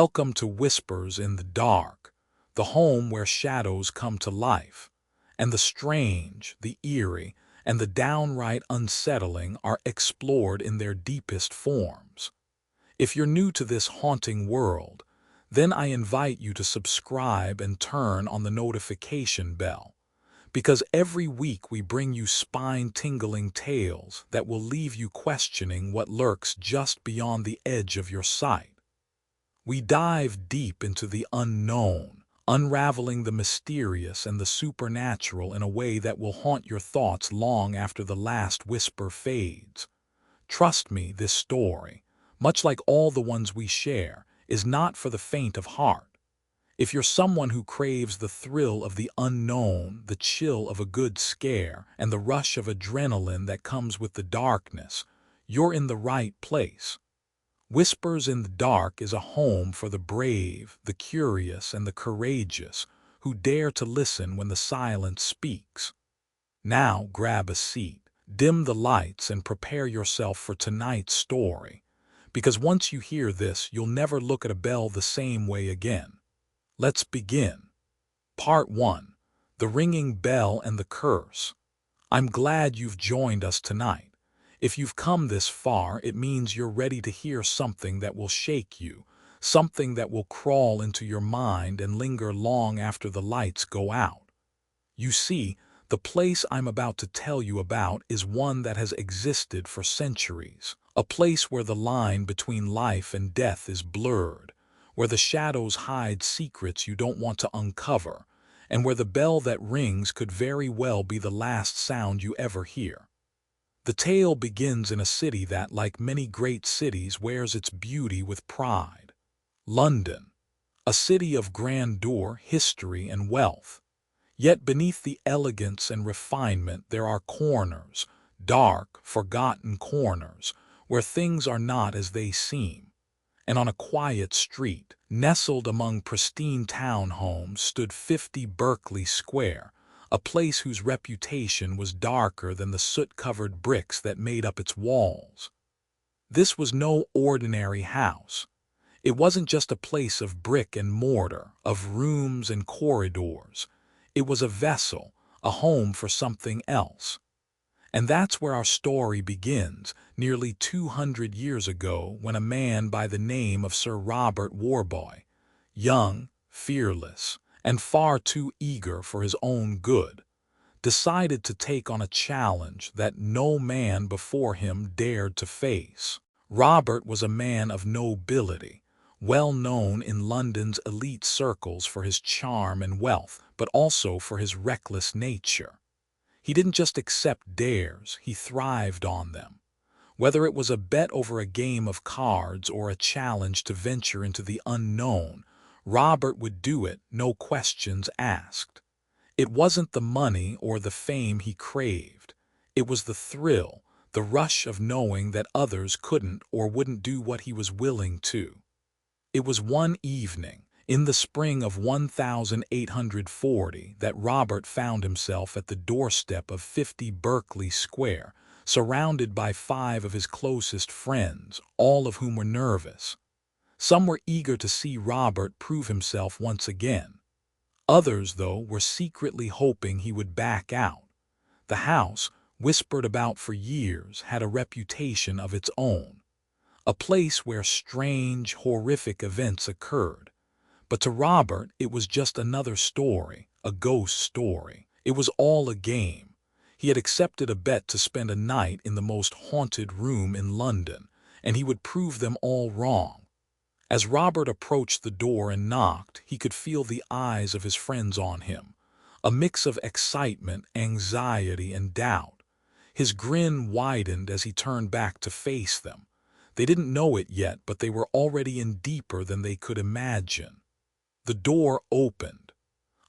Welcome to Whispers in the Dark, the home where shadows come to life, and the strange, the eerie, and the downright unsettling are explored in their deepest forms. If you're new to this haunting world, then I invite you to subscribe and turn on the notification bell, because every week we bring you spine-tingling tales that will leave you questioning what lurks just beyond the edge of your sight. We dive deep into the unknown, unraveling the mysterious and the supernatural in a way that will haunt your thoughts long after the last whisper fades. Trust me, this story, much like all the ones we share, is not for the faint of heart. If you're someone who craves the thrill of the unknown, the chill of a good scare, and the rush of adrenaline that comes with the darkness, you're in the right place. Whispers in the Dark is a home for the brave, the curious, and the courageous who dare to listen when the silence speaks. Now grab a seat, dim the lights, and prepare yourself for tonight's story, because once you hear this, you'll never look at a bell the same way again. Let's begin. Part 1. The Ringing Bell and the Curse. I'm glad you've joined us tonight. If you've come this far, it means you're ready to hear something that will shake you, something that will crawl into your mind and linger long after the lights go out. You see, the place I'm about to tell you about is one that has existed for centuries, a place where the line between life and death is blurred, where the shadows hide secrets you don't want to uncover, and where the bell that rings could very well be the last sound you ever hear. The tale begins in a city that, like many great cities, wears its beauty with pride. London, a city of grandeur, history, and wealth. Yet beneath the elegance and refinement there are corners, dark, forgotten corners, where things are not as they seem. And on a quiet street, nestled among pristine townhomes, stood 50 Berkeley Square, a place whose reputation was darker than the soot-covered bricks that made up its walls. This was no ordinary house. It wasn't just a place of brick and mortar, of rooms and corridors. It was a vessel, a home for something else. And that's where our story begins, nearly 200 years ago, when a man by the name of Sir Robert Warboy, young, fearless, and far too eager for his own good, decided to take on a challenge that no man before him dared to face. Robert was a man of nobility, well known in London's elite circles for his charm and wealth, but also for his reckless nature. He didn't just accept dares, he thrived on them. Whether it was a bet over a game of cards or a challenge to venture into the unknown, Robert would do it, no questions asked. It wasn't the money or the fame he craved. It was the thrill, the rush of knowing that others couldn't or wouldn't do what he was willing to. It was one evening, in the spring of 1840, that Robert found himself at the doorstep of 50 Berkeley Square, surrounded by 5 of his closest friends, all of whom were nervous. Some were eager to see Robert prove himself once again. Others, though, were secretly hoping he would back out. The house, whispered about for years, had a reputation of its own, a place where strange, horrific events occurred. But to Robert, it was just another story, a ghost story. It was all a game. He had accepted a bet to spend a night in the most haunted room in London, and he would prove them all wrong. As Robert approached the door and knocked, he could feel the eyes of his friends on him, a mix of excitement, anxiety, and doubt. His grin widened as he turned back to face them. They didn't know it yet, but they were already in deeper than they could imagine. The door opened.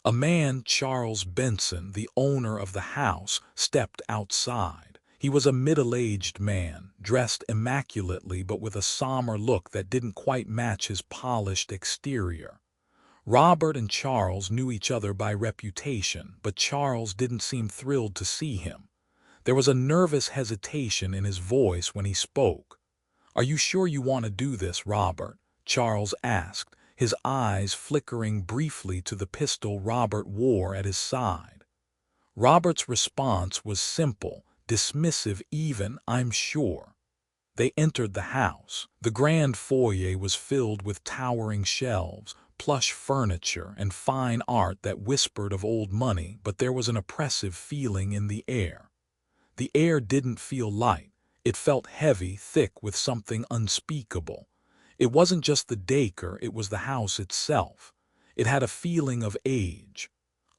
A man, Charles Benson, the owner of the house, stepped outside. He was a middle-aged man, dressed immaculately but with a somber look that didn't quite match his polished exterior. Robert and Charles knew each other by reputation, but Charles didn't seem thrilled to see him. There was a nervous hesitation in his voice when he spoke. "Are you sure you want to do this, Robert?" Charles asked, his eyes flickering briefly to the pistol Robert wore at his side. Robert's response was simple, dismissive even, I'm sure. They entered the house. The grand foyer was filled with towering shelves, plush furniture, and fine art that whispered of old money, but there was an oppressive feeling in the air. The air didn't feel light. It felt heavy, thick with something unspeakable. It wasn't just the decor, it was the house itself. It had a feeling of age,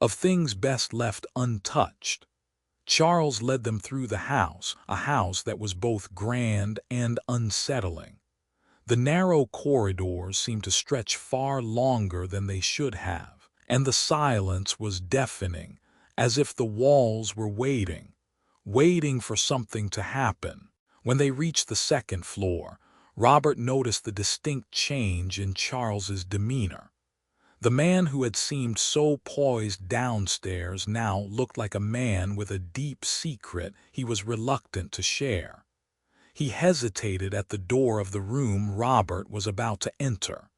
of things best left untouched. Charles led them through the house, a house that was both grand and unsettling. The narrow corridors seemed to stretch far longer than they should have, and the silence was deafening, as if the walls were waiting for something to happen. When they reached the second floor, Robert noticed the distinct change in Charles's demeanor. The man who had seemed so poised downstairs now looked like a man with a deep secret he was reluctant to share. He hesitated at the door of the room Robert was about to enter.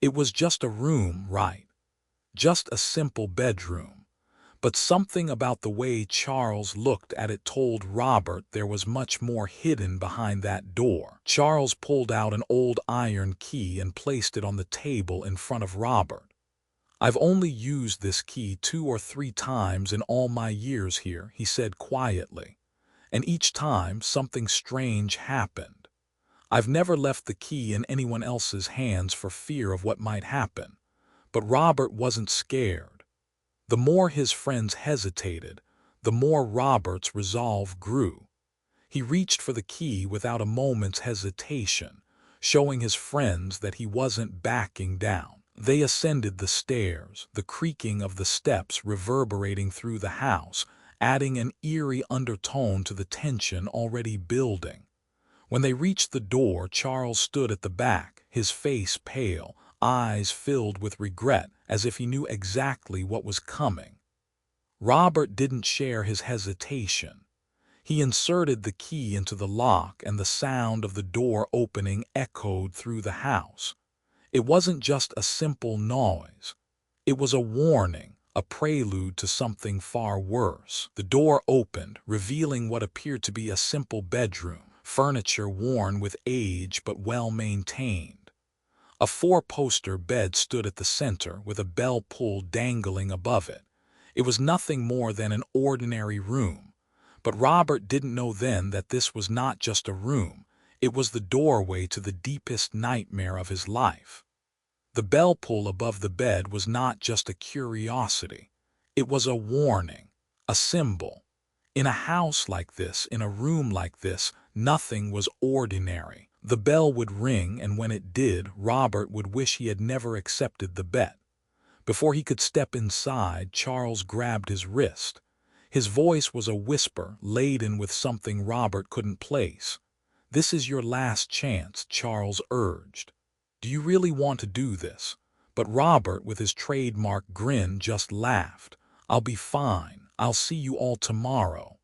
It was just a room, right? Just a simple bedroom. But something about the way Charles looked at it told Robert there was much more hidden behind that door. Charles pulled out an old iron key and placed it on the table in front of Robert. I've only used this key 2 or 3 times in all my years here, he said quietly, and each time something strange happened. I've never left the key in anyone else's hands for fear of what might happen. But Robert wasn't scared. The more his friends hesitated, the more Robert's resolve grew. He reached for the key without a moment's hesitation, showing his friends that he wasn't backing down. They ascended the stairs, the creaking of the steps reverberating through the house, adding an eerie undertone to the tension already building. When they reached the door, Charles stood at the back, his face pale, eyes filled with regret, as if he knew exactly what was coming. Robert didn't share his hesitation. He inserted the key into the lock, and the sound of the door opening echoed through the house. It wasn't just a simple noise. It was a warning, a prelude to something far worse. The door opened, revealing what appeared to be a simple bedroom, furniture worn with age but well-maintained. A 4-poster bed stood at the center, with a bell pull dangling above it. It was nothing more than an ordinary room. But Robert didn't know then that this was not just a room. It was the doorway to the deepest nightmare of his life. The bell pull above the bed was not just a curiosity. It was a warning, a symbol. In a house like this, in a room like this, nothing was ordinary. The bell would ring, and when it did, Robert would wish he had never accepted the bet. Before he could step inside, Charles grabbed his wrist. His voice was a whisper, laden with something Robert couldn't place. "This is your last chance," Charles urged. "Do you really want to do this?" But Robert, with his trademark grin, just laughed. "I'll be fine. I'll see you all tomorrow."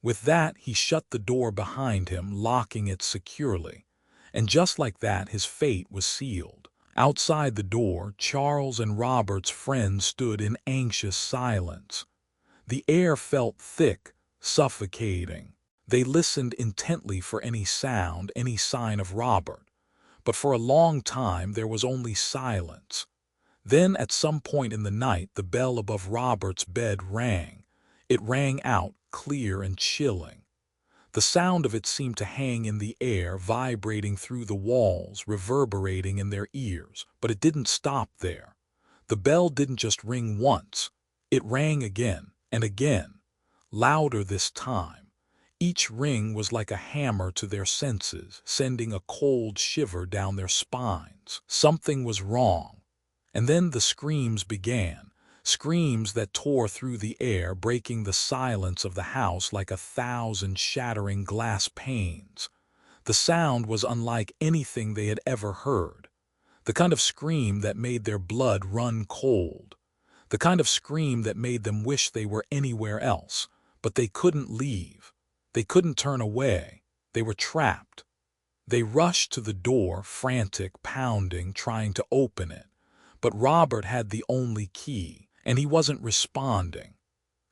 With that, he shut the door behind him, locking it securely. And just like that, his fate was sealed. Outside the door, Charles and Robert's friends stood in anxious silence. The air felt thick, suffocating. They listened intently for any sound, any sign of Robert. But for a long time there was only silence. Then, at some point in the night, the bell above Robert's bed rang. It rang out, clear and chilling. The sound of it seemed to hang in the air, vibrating through the walls, reverberating in their ears. But it didn't stop there. The bell didn't just ring once. It rang again and again, louder this time. Each ring was like a hammer to their senses, sending a cold shiver down their spines. Something was wrong. And then the screams began, screams that tore through the air, breaking the silence of the house like 1,000 shattering glass panes. The sound was unlike anything they had ever heard. The kind of scream that made their blood run cold. The kind of scream that made them wish they were anywhere else. But they couldn't leave. They couldn't turn away. They were trapped. They rushed to the door, frantic, pounding, trying to open it. but Robert had the only key, and he wasn't responding.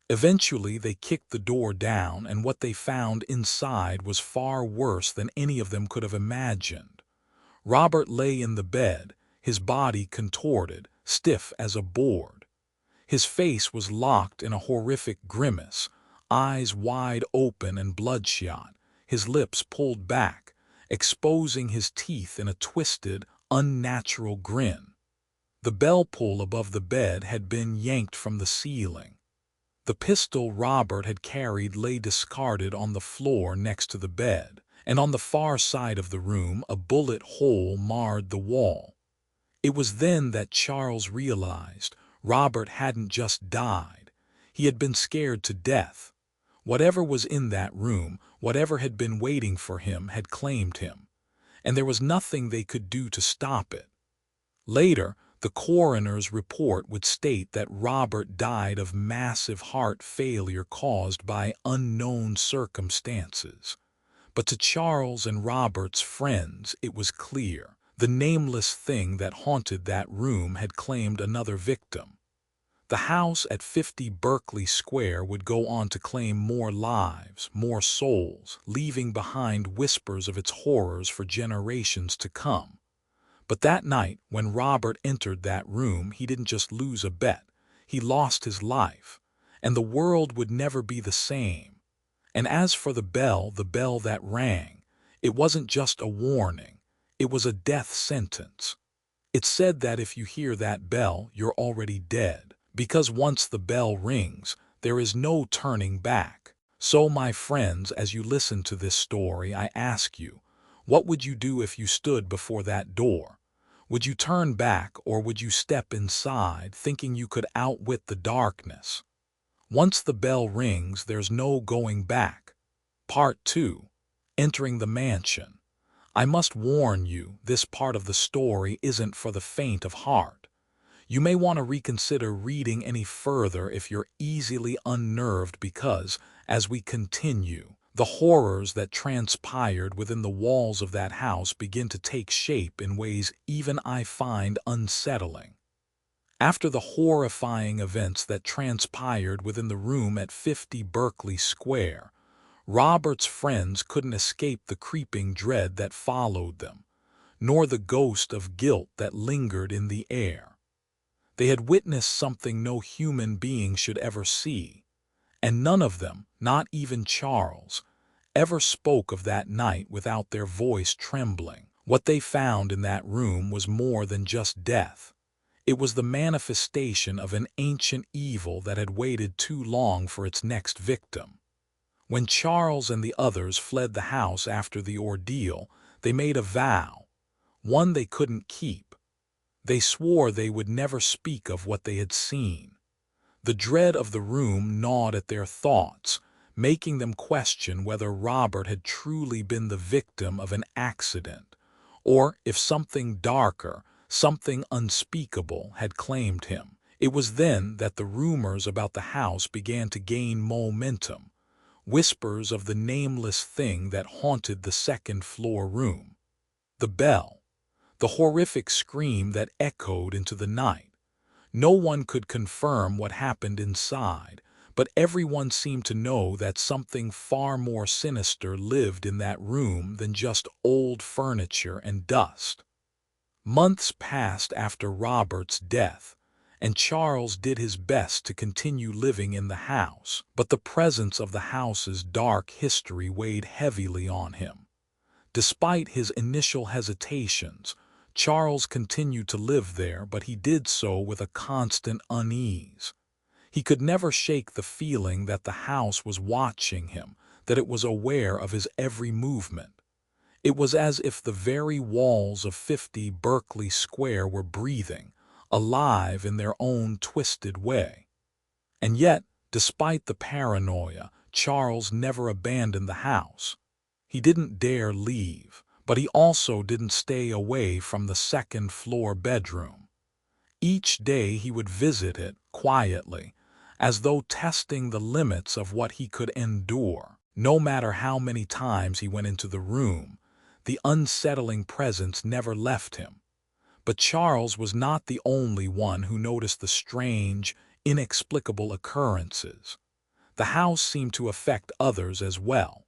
Eventually, they kicked the door down, and what they found inside was far worse than any of them could have imagined. Robert lay in the bed, his body contorted, stiff as a board. His face was locked in a horrific grimace, eyes wide open and bloodshot, his lips pulled back, exposing his teeth in a twisted, unnatural grin. The bell pull above the bed had been yanked from the ceiling. The pistol Robert had carried lay discarded on the floor next to the bed, and on the far side of the room a bullet hole marred the wall. It was then that Charles realized Robert hadn't just died. He had been scared to death. Whatever was in that room, whatever had been waiting for him, had claimed him, and there was nothing they could do to stop it. Later, the coroner's report would state that Robert died of massive heart failure caused by unknown circumstances. But to Charles and Robert's friends, it was clear. The nameless thing that haunted that room had claimed another victim. The house at 50 Berkeley Square would go on to claim more lives, more souls, leaving behind whispers of its horrors for generations to come. But that night, when Robert entered that room, he didn't just lose a bet. He lost his life, and the world would never be the same. And as for the bell that rang, it wasn't just a warning. It was a death sentence. It said that if you hear that bell, you're already dead, because once the bell rings, there is no turning back. So, my friends, as you listen to this story, I ask you, what would you do if you stood before that door? Would you turn back, or would you step inside, thinking you could outwit the darkness? Once the bell rings, there's no going back. Part 2. Entering the mansion. I must warn you, this part of the story isn't for the faint of heart. You may want to reconsider reading any further if you're easily unnerved because, as we continue, the horrors that transpired within the walls of that house begin to take shape in ways even I find unsettling. After the horrifying events that transpired within the room at 50 Berkeley Square, Robert's friends couldn't escape the creeping dread that followed them, nor the ghost of guilt that lingered in the air. They had witnessed something no human being should ever see, and none of them, not even Charles, ever spoke of that night without their voice trembling. What they found in that room was more than just death. It was the manifestation of an ancient evil that had waited too long for its next victim. When Charles and the others fled the house after the ordeal, they made a vow, one they couldn't keep. They swore they would never speak of what they had seen. The dread of the room gnawed at their thoughts, making them question whether Robert had truly been the victim of an accident, or if something darker, something unspeakable, had claimed him. It was then that the rumors about the house began to gain momentum, whispers of the nameless thing that haunted the second-floor room. The bell, the horrific scream that echoed into the night. No one could confirm what happened inside, but everyone seemed to know that something far more sinister lived in that room than just old furniture and dust. Months passed after Robert's death, and Charles did his best to continue living in the house, but the presence of the house's dark history weighed heavily on him. Despite his initial hesitations, Charles continued to live there, but he did so with a constant unease. He could never shake the feeling that the house was watching him, that it was aware of his every movement. It was as if the very walls of 50 Berkeley Square were breathing, alive in their own twisted way. And yet, despite the paranoia, Charles never abandoned the house. He didn't dare leave, but he also didn't stay away from the second-floor bedroom. Each day he would visit it quietly, as though testing the limits of what he could endure. No matter how many times he went into the room, the unsettling presence never left him. But Charles was not the only one who noticed the strange, inexplicable occurrences. The house seemed to affect others as well.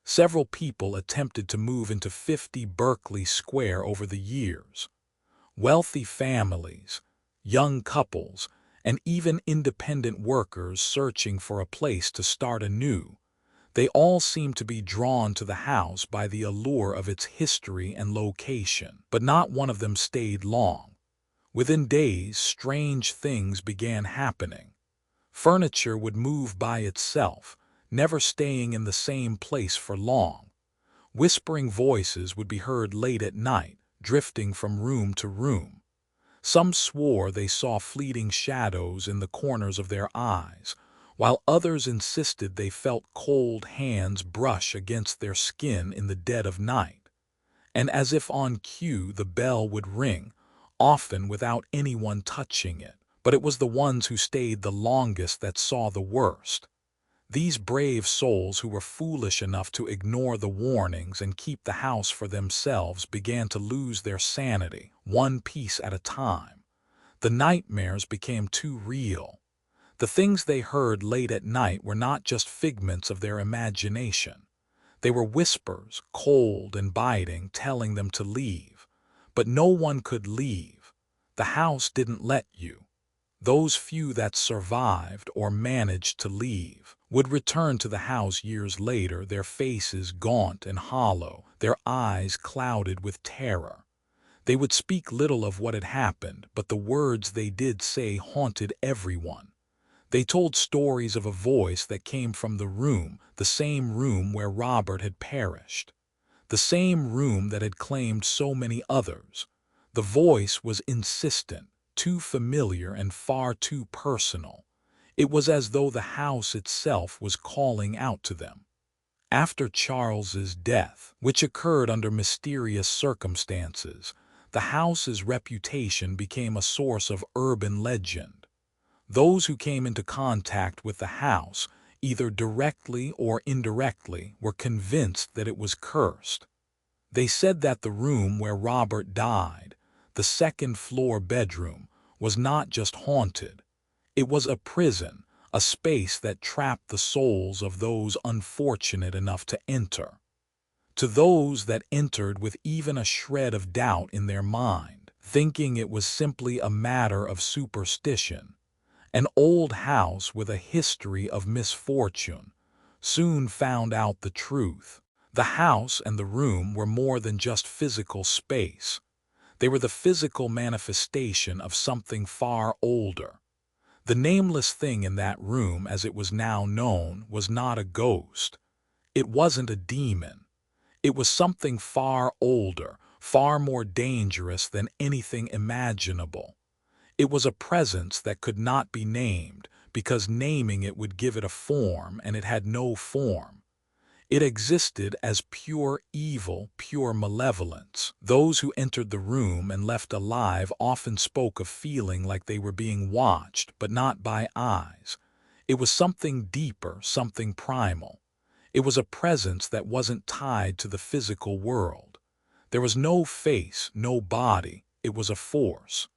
Several people attempted to move into 50 Berkeley Square over the years. Wealthy families, young couples, and even independent workers searching for a place to start anew. They all seemed to be drawn to the house by the allure of its history and location, but not one of them stayed long. Within days, strange things began happening. Furniture would move by itself, never staying in the same place for long. Whispering voices would be heard late at night, drifting from room to room. Some swore they saw fleeting shadows in the corners of their eyes, while others insisted they felt cold hands brush against their skin in the dead of night. And as if on cue, the bell would ring, often without anyone touching it. But it was the ones who stayed the longest that saw the worst. These brave souls who were foolish enough to ignore the warnings and keep the house for themselves began to lose their sanity, one piece at a time. The nightmares became too real. The things they heard late at night were not just figments of their imagination. They were whispers, cold and biting, telling them to leave. But no one could leave. The house didn't let you. Those few that survived or managed to leave would return to the house years later, their faces gaunt and hollow, their eyes clouded with terror. They would speak little of what had happened, but the words they did say haunted everyone. They told stories of a voice that came from the same room where Robert had perished, the same room that had claimed so many others. The voice was insistent, too familiar and far too personal. It was as though the house itself was calling out to them. After Charles's death, which occurred under mysterious circumstances, the house's reputation became a source of urban legend. Those who came into contact with the house, either directly or indirectly, were convinced that it was cursed. They said that the room where Robert died, the second-floor bedroom, was not just haunted. It was a prison, a space that trapped the souls of those unfortunate enough to enter. To those that entered with even a shred of doubt in their mind, thinking it was simply a matter of superstition, an old house with a history of misfortune soon found out the truth. The house and the room were more than just physical space. They were the physical manifestation of something far older. The nameless thing in that room, as it was now known, was not a ghost. It wasn't a demon. It was something far older, far more dangerous than anything imaginable. It was a presence that could not be named, because naming it would give it a form, and it had no form. It existed as pure evil, pure malevolence. Those who entered the room and left alive often spoke of feeling like they were being watched, but not by eyes. It was something deeper, something primal. It was a presence that wasn't tied to the physical world. There was no face, no body. It was a force.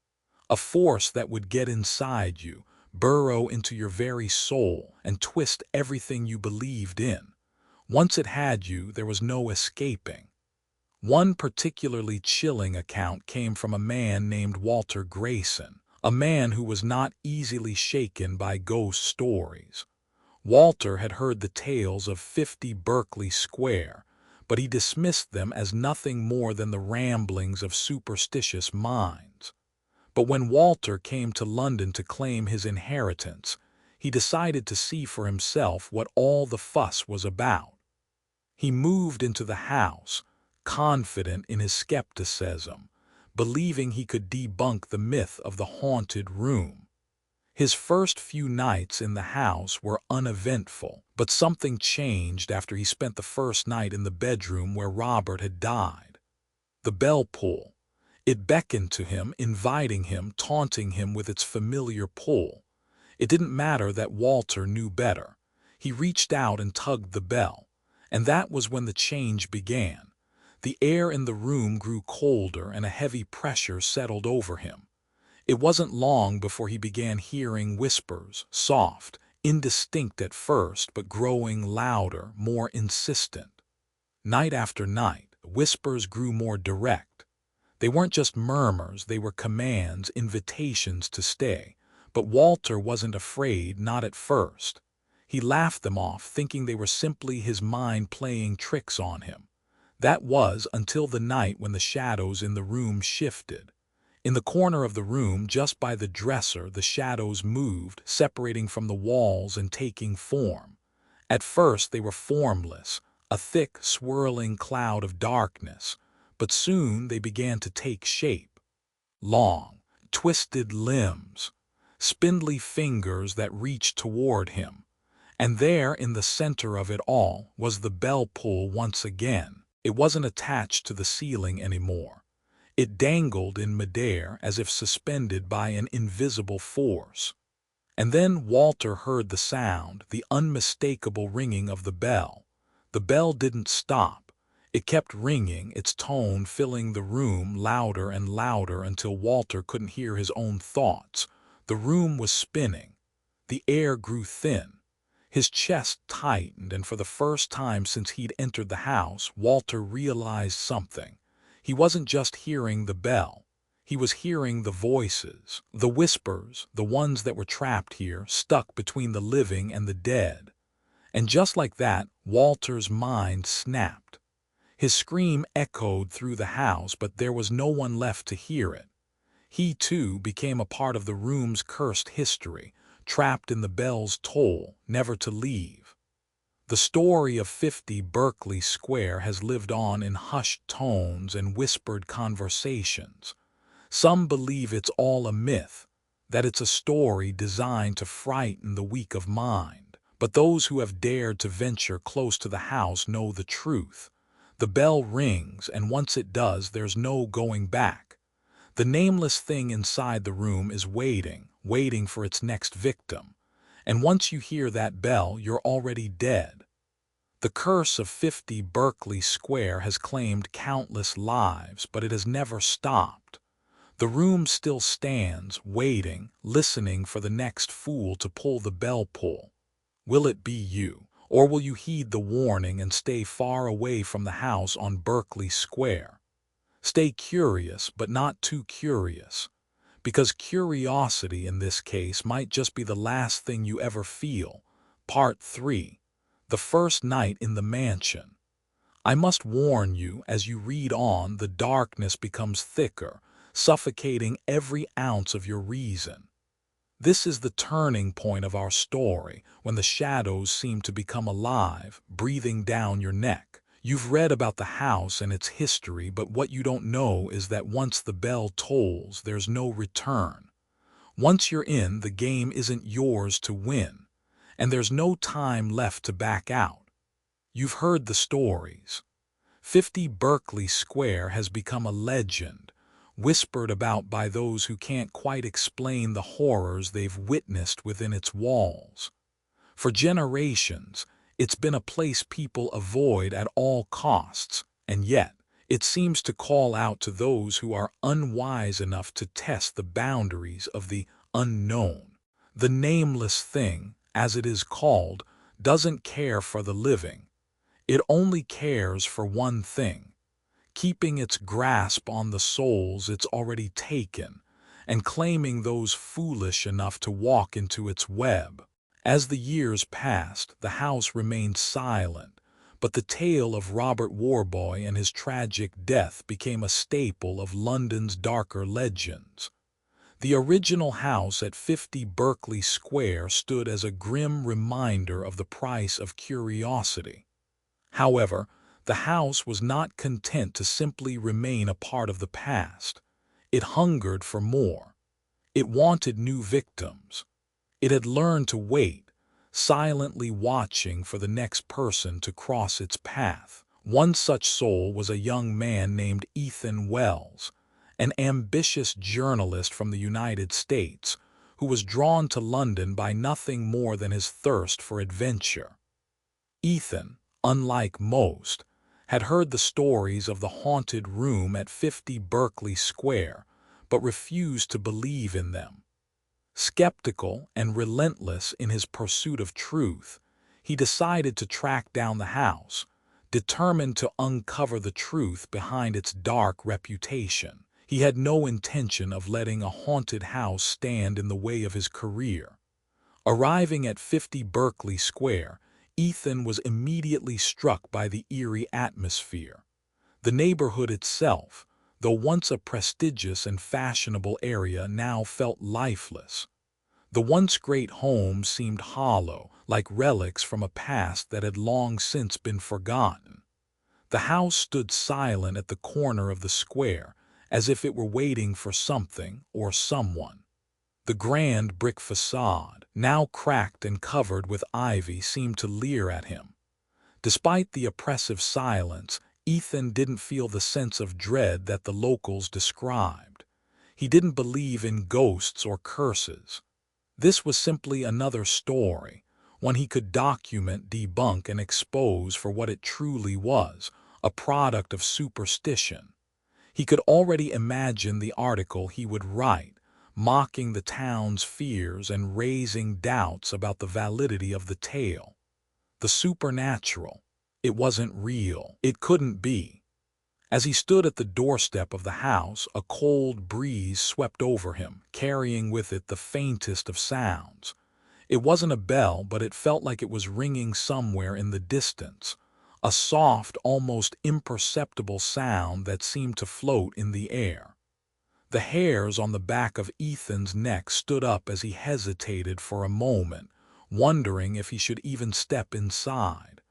A force that would get inside you, burrow into your very soul, and twist everything you believed in. Once it had you, there was no escaping. One particularly chilling account came from a man named Walter Grayson, a man who was not easily shaken by ghost stories. Walter had heard the tales of 50 Berkeley Square, but he dismissed them as nothing more than the ramblings of superstitious minds. But when Walter came to London to claim his inheritance, he decided to see for himself what all the fuss was about. He moved into the house, confident in his skepticism, believing he could debunk the myth of the haunted room. His first few nights in the house were uneventful, but something changed after he spent the first night in the bedroom where Robert had died. The bell pull. It beckoned to him, inviting him, taunting him with its familiar pull. It didn't matter that Walter knew better. He reached out and tugged the bell. And that was when the change began. The air in the room grew colder and a heavy pressure settled over him. It wasn't long before he began hearing whispers, soft, indistinct at first, but growing louder, more insistent. Night after night, the whispers grew more direct. They weren't just murmurs, they were commands, invitations to stay. But Walter wasn't afraid, not at first. He laughed them off, thinking they were simply his mind playing tricks on him. That was until the night when the shadows in the room shifted. In the corner of the room, just by the dresser, the shadows moved, separating from the walls and taking form. At first they were formless, a thick, swirling cloud of darkness, but soon they began to take shape. Long, twisted limbs, spindly fingers that reached toward him. And there, in the center of it all, was the bell pull once again. It wasn't attached to the ceiling anymore. It dangled in midair as if suspended by an invisible force. And then Walter heard the sound, the unmistakable ringing of the bell. The bell didn't stop. It kept ringing, its tone filling the room louder and louder until Walter couldn't hear his own thoughts. The room was spinning. The air grew thin. His chest tightened, and for the first time since he'd entered the house, Walter realized something. He wasn't just hearing the bell. He was hearing the voices, the whispers, the ones that were trapped here, stuck between the living and the dead. And just like that, Walter's mind snapped. His scream echoed through the house, but there was no one left to hear it. He, too, became a part of the room's cursed history, trapped in the bell's toll, never to leave. The story of 50 Berkeley Square has lived on in hushed tones and whispered conversations. Some believe it's all a myth, that it's a story designed to frighten the weak of mind. But those who have dared to venture close to the house know the truth. The bell rings, and once it does, there's no going back. The nameless thing inside the room is waiting for its next victim. And once you hear that bell, you're already dead. The curse of 50 Berkeley Square has claimed countless lives, but it has never stopped. The room still stands, waiting, listening for the next fool to pull the bell pull. Will it be you, or will you heed the warning and stay far away from the house on Berkeley Square? Stay curious, but not too curious. Because curiosity in this case might just be the last thing you ever feel. Part 3. The First Night in the Mansion. I must warn you, as you read on, the darkness becomes thicker, suffocating every ounce of your reason. This is the turning point of our story, when the shadows seem to become alive, breathing down your neck. You've read about the house and its history, but what you don't know is that once the bell tolls, there's no return. Once you're in, the game isn't yours to win, and there's no time left to back out. You've heard the stories. 50 Berkeley Square has become a legend, whispered about by those who can't quite explain the horrors they've witnessed within its walls. For generations, it's been a place people avoid at all costs, and yet it seems to call out to those who are unwise enough to test the boundaries of the unknown. The nameless thing, as it is called, doesn't care for the living. It only cares for one thing: keeping its grasp on the souls it's already taken, and claiming those foolish enough to walk into its web. As the years passed, the house remained silent, but the tale of Robert Warboy and his tragic death became a staple of London's darker legends. The original house at 50 Berkeley Square stood as a grim reminder of the price of curiosity. However, the house was not content to simply remain a part of the past. It hungered for more. It wanted new victims. It had learned to wait, silently watching for the next person to cross its path. One such soul was a young man named Ethan Wells, an ambitious journalist from the United States, who was drawn to London by nothing more than his thirst for adventure. Ethan, unlike most, had heard the stories of the haunted room at 50 Berkeley Square, but refused to believe in them. Skeptical and relentless in his pursuit of truth, he decided to track down the house, determined to uncover the truth behind its dark reputation. He had no intention of letting a haunted house stand in the way of his career. Arriving at 50 Berkeley Square, Ethan was immediately struck by the eerie atmosphere. The neighborhood itself, though once a prestigious and fashionable area, now felt lifeless. The once great home seemed hollow, like relics from a past that had long since been forgotten. The house stood silent at the corner of the square, as if it were waiting for something or someone. The grand brick facade, now cracked and covered with ivy, seemed to leer at him. Despite the oppressive silence, Ethan didn't feel the sense of dread that the locals described. He didn't believe in ghosts or curses. This was simply another story, one he could document, debunk, and expose for what it truly was, a product of superstition. He could already imagine the article he would write, mocking the town's fears and raising doubts about the validity of the tale. The supernatural. It wasn't real. It couldn't be. As he stood at the doorstep of the house, a cold breeze swept over him, carrying with it the faintest of sounds. It wasn't a bell, but it felt like it was ringing somewhere in the distance, a soft, almost imperceptible sound that seemed to float in the air. The hairs on the back of Ethan's neck stood up as he hesitated for a moment, wondering if he should even step inside.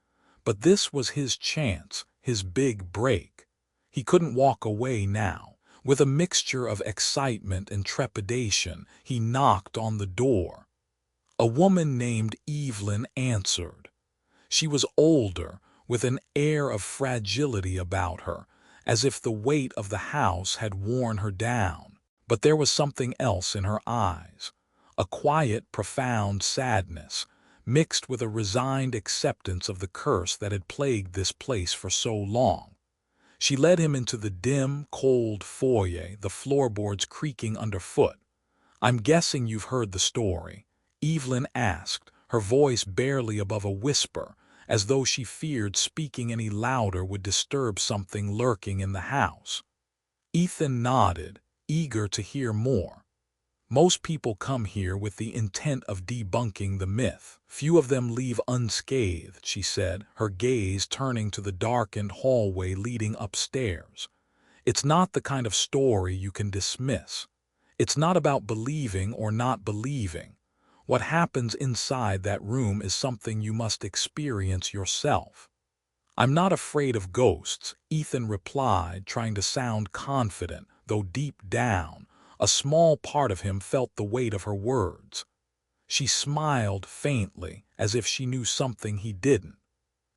But this was his chance, his big break. He couldn't walk away now. With a mixture of excitement and trepidation, he knocked on the door. A woman named Evelyn answered. She was older, with an air of fragility about her, as if the weight of the house had worn her down. But there was something else in her eyes, a quiet, profound sadness, mixed with a resigned acceptance of the curse that had plagued this place for so long. She led him into the dim, cold foyer, the floorboards creaking underfoot. "I'm guessing you've heard the story," Evelyn asked, her voice barely above a whisper, as though she feared speaking any louder would disturb something lurking in the house. Ethan nodded, eager to hear more. "Most people come here with the intent of debunking the myth. Few of them leave unscathed," she said, her gaze turning to the darkened hallway leading upstairs. "It's not the kind of story you can dismiss. It's not about believing or not believing. What happens inside that room is something you must experience yourself." "I'm not afraid of ghosts," Ethan replied, trying to sound confident, though deep down, a small part of him felt the weight of her words. She smiled faintly, as if she knew something he didn't.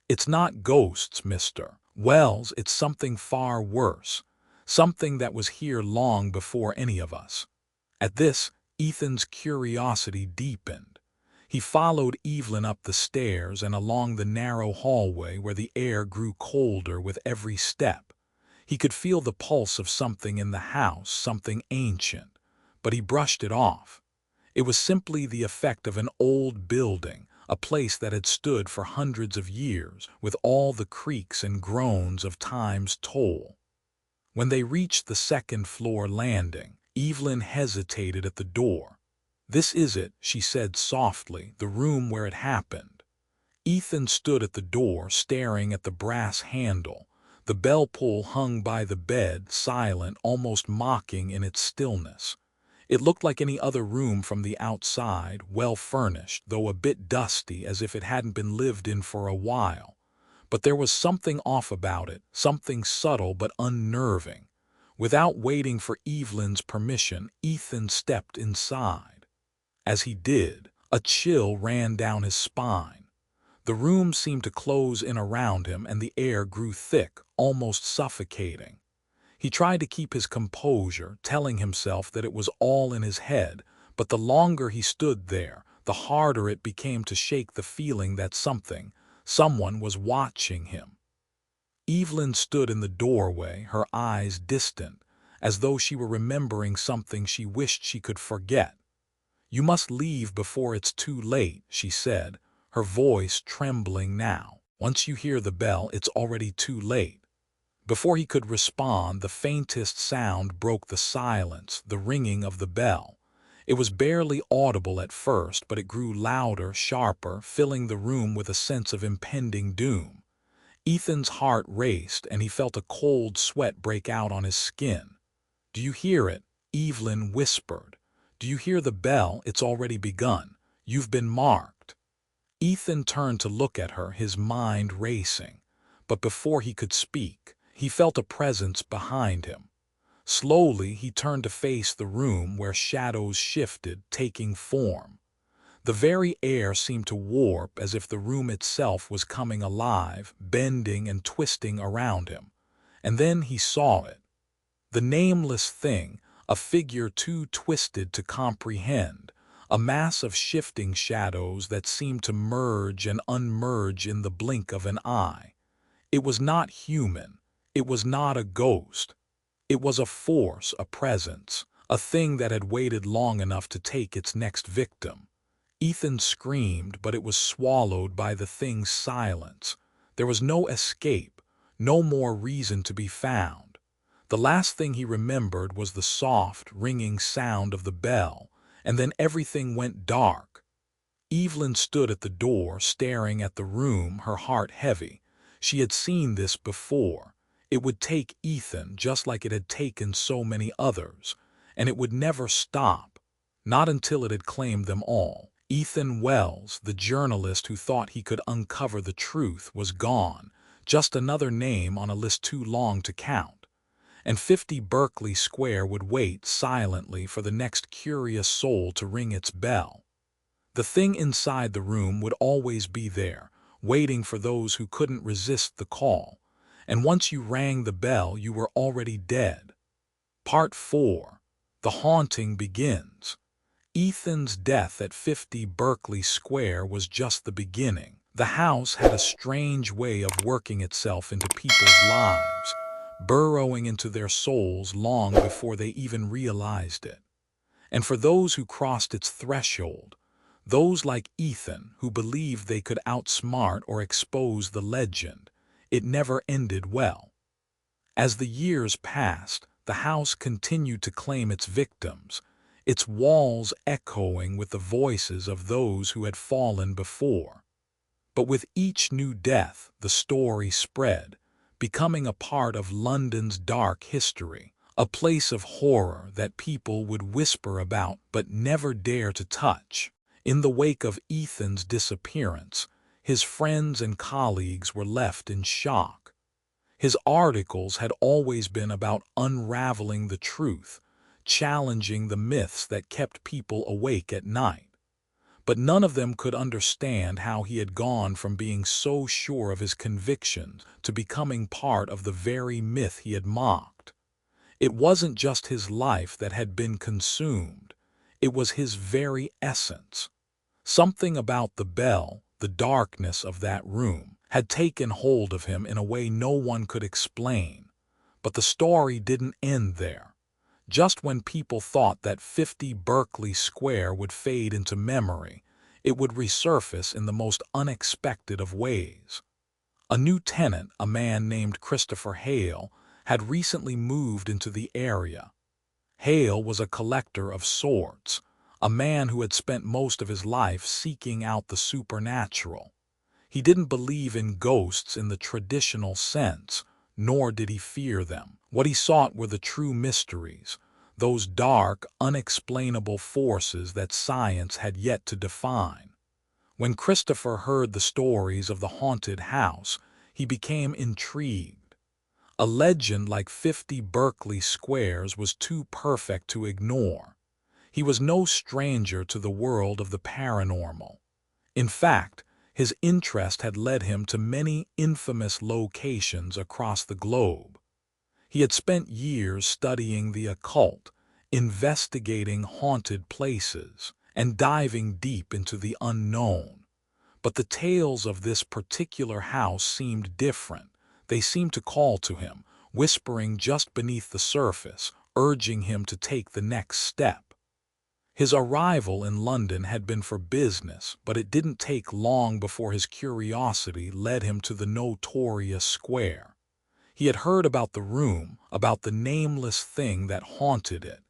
"It's not ghosts, Mr. Wells, it's something far worse, something that was here long before any of us." At this, Ethan's curiosity deepened. He followed Evelyn up the stairs and along the narrow hallway where the air grew colder with every step. He could feel the pulse of something in the house, something ancient, but he brushed it off. It was simply the effect of an old building, a place that had stood for hundreds of years, with all the creaks and groans of time's toll. When they reached the second-floor landing, Evelyn hesitated at the door. "This is it," she said softly, "the room where it happened." Ethan stood at the door, staring at the brass handle. The bell pull hung by the bed, silent, almost mocking in its stillness. It looked like any other room from the outside, well furnished, though a bit dusty, as if it hadn't been lived in for a while. But there was something off about it, something subtle but unnerving. Without waiting for Evelyn's permission, Ethan stepped inside. As he did, a chill ran down his spine. The room seemed to close in around him, and the air grew thick, almost suffocating. He tried to keep his composure, telling himself that it was all in his head, but the longer he stood there, the harder it became to shake the feeling that someone was watching him. Evelyn stood in the doorway, her eyes distant, as though she were remembering something she wished she could forget. "You must leave before it's too late," she said, her voice trembling now. "Once you hear the bell, it's already too late." Before he could respond, the faintest sound broke the silence, the ringing of the bell. It was barely audible at first, but it grew louder, sharper, filling the room with a sense of impending doom. Ethan's heart raced, and he felt a cold sweat break out on his skin. "Do you hear it?" Evelyn whispered. "Do you hear the bell? It's already begun. You've been marked." Ethan turned to look at her, his mind racing. But before he could speak, he felt a presence behind him. Slowly, he turned to face the room where shadows shifted, taking form. The very air seemed to warp, as if the room itself was coming alive, bending and twisting around him. And then he saw it. The nameless thing, a figure too twisted to comprehend, a mass of shifting shadows that seemed to merge and unmerge in the blink of an eye. It was not human. It was not a ghost. It was a force, a presence, a thing that had waited long enough to take its next victim. Ethan screamed, but it was swallowed by the thing's silence. There was no escape, no more reason to be found. The last thing he remembered was the soft, ringing sound of the bell, and then everything went dark. Evelyn stood at the door, staring at the room, her heart heavy. She had seen this before. It would take Ethan, just like it had taken so many others, and it would never stop, not until it had claimed them all. Ethan Wells, the journalist who thought he could uncover the truth, was gone, just another name on a list too long to count. And 50 Berkeley Square would wait silently for the next curious soul to ring its bell. The thing inside the room would always be there, waiting for those who couldn't resist the call. And once you rang the bell, you were already dead. Part 4. The haunting begins. Ethan's death at 50 Berkeley Square was just the beginning. The house had a strange way of working itself into people's lives, burrowing into their souls long before they even realized it. And for those who crossed its threshold, those like Ethan who believed they could outsmart or expose the legend, it never ended well. As the years passed, the house continued to claim its victims, its walls echoing with the voices of those who had fallen before. But with each new death, the story spread, becoming a part of London's dark history, a place of horror that people would whisper about but never dare to touch. In the wake of Ethan's disappearance, his friends and colleagues were left in shock. His articles had always been about unraveling the truth, challenging the myths that kept people awake at night. But none of them could understand how he had gone from being so sure of his convictions to becoming part of the very myth he had mocked. It wasn't just his life that had been consumed. It was his very essence. Something about the bell, the darkness of that room, had taken hold of him in a way no one could explain. But the story didn't end there. Just when people thought that 50 Berkeley Square would fade into memory, it would resurface in the most unexpected of ways. A new tenant, a man named Christopher Hale, had recently moved into the area. Hale was a collector of sorts, a man who had spent most of his life seeking out the supernatural. He didn't believe in ghosts in the traditional sense, nor did he fear them. What he sought were the true mysteries, those dark, unexplainable forces that science had yet to define. When Christopher heard the stories of the haunted house, he became intrigued. A legend like 50 Berkeley Squares was too perfect to ignore. He was no stranger to the world of the paranormal. In fact, his interest had led him to many infamous locations across the globe. He had spent years studying the occult, investigating haunted places, and diving deep into the unknown. But the tales of this particular house seemed different. They seemed to call to him, whispering just beneath the surface, urging him to take the next step. His arrival in London had been for business, but it didn't take long before his curiosity led him to the notorious square. He had heard about the room, about the nameless thing that haunted it,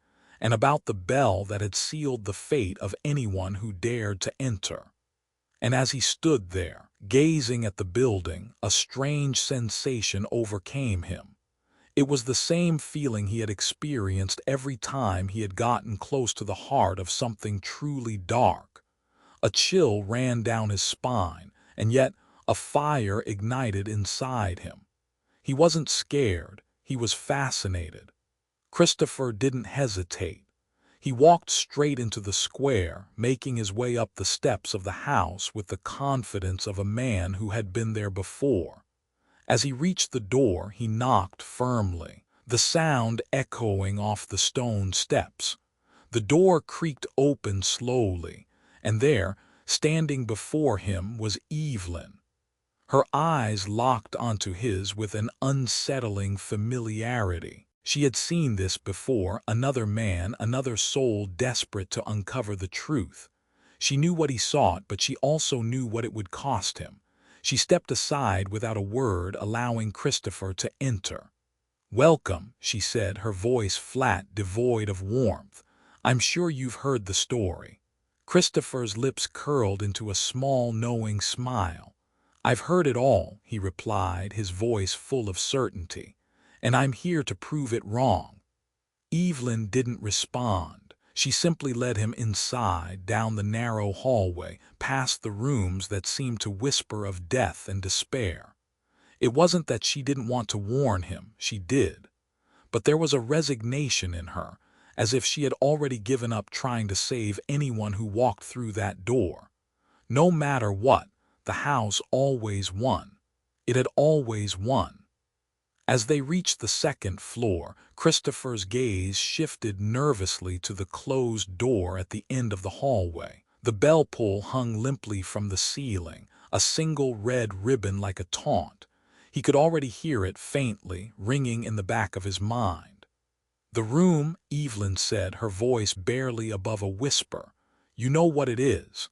and about the bell that had sealed the fate of anyone who dared to enter. And as he stood there, gazing at the building, a strange sensation overcame him. It was the same feeling he had experienced every time he had gotten close to the heart of something truly dark. A chill ran down his spine, and yet a fire ignited inside him. He wasn't scared, he was fascinated. Christopher didn't hesitate. He walked straight into the square, making his way up the steps of the house with the confidence of a man who had been there before. As he reached the door, he knocked firmly, the sound echoing off the stone steps. The door creaked open slowly, and there, standing before him, was Evelyn. Her eyes locked onto his with an unsettling familiarity. She had seen this before, another man, another soul desperate to uncover the truth. She knew what he sought, but she also knew what it would cost him. She stepped aside without a word, allowing Christopher to enter. "Welcome," she said, her voice flat, devoid of warmth. "I'm sure you've heard the story." Christopher's lips curled into a small, knowing smile. "I've heard it all," he replied, his voice full of certainty, "and I'm here to prove it wrong." Evelyn didn't respond. She simply led him inside, down the narrow hallway, past the rooms that seemed to whisper of death and despair. It wasn't that she didn't want to warn him, she did. But there was a resignation in her, as if she had already given up trying to save anyone who walked through that door. No matter what, the house always won. It had always won. As they reached the second floor, Christopher's gaze shifted nervously to the closed door at the end of the hallway. The bell pull hung limply from the ceiling, a single red ribbon like a taunt. He could already hear it faintly, ringing in the back of his mind. "The room," Evelyn said, her voice barely above a whisper. "You know what it is."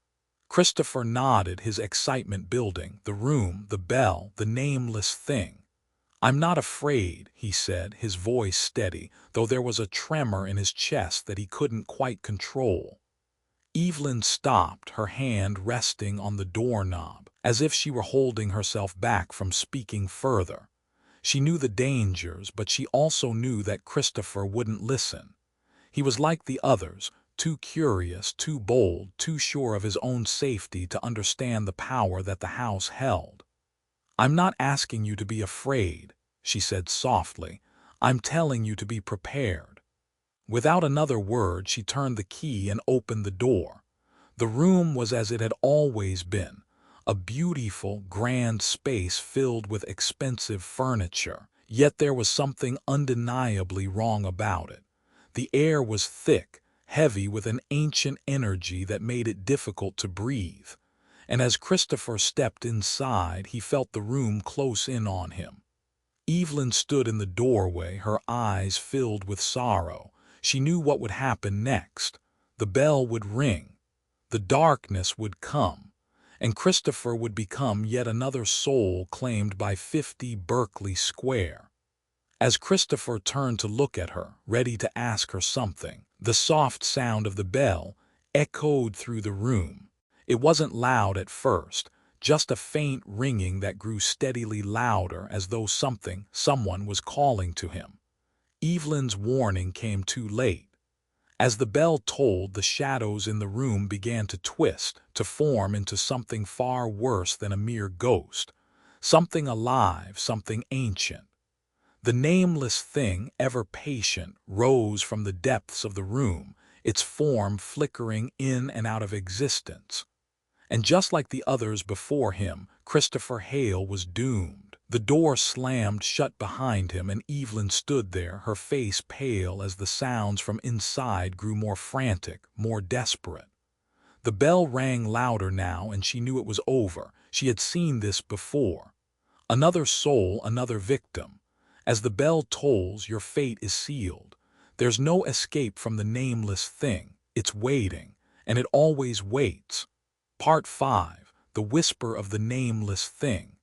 Christopher nodded, his excitement building. The room, the bell, the nameless thing. "I'm not afraid," he said, his voice steady, though there was a tremor in his chest that he couldn't quite control. Evelyn stopped, her hand resting on the doorknob, as if she were holding herself back from speaking further. She knew the dangers, but she also knew that Christopher wouldn't listen. He was like the others, too curious, too bold, too sure of his own safety to understand the power that the house held. "I'm not asking you to be afraid," she said softly. "I'm telling you to be prepared." Without another word, she turned the key and opened the door. The room was as it had always been, a beautiful, grand space filled with expensive furniture. Yet there was something undeniably wrong about it. The air was thick, heavy with an ancient energy that made it difficult to breathe. And as Christopher stepped inside, he felt the room close in on him. Evelyn stood in the doorway, her eyes filled with sorrow. She knew what would happen next. The bell would ring. The darkness would come. And Christopher would become yet another soul claimed by 50 Berkeley Square. As Christopher turned to look at her, ready to ask her something, the soft sound of the bell echoed through the room. It wasn't loud at first, just a faint ringing that grew steadily louder as though someone was calling to him. Evelyn's warning came too late. As the bell tolled, the shadows in the room began to twist, to form into something far worse than a mere ghost. Something alive, something ancient. The nameless thing, ever patient, rose from the depths of the room, its form flickering in and out of existence. And just like the others before him, Christopher Hale was doomed. The door slammed shut behind him, and Evelyn stood there, her face pale as the sounds from inside grew more frantic, more desperate. The bell rang louder now, and she knew it was over. She had seen this before. Another soul, another victim. As the bell tolls, your fate is sealed. There's no escape from the nameless thing. It's waiting, and it always waits. Part 5. The Whisper of the Nameless Thing.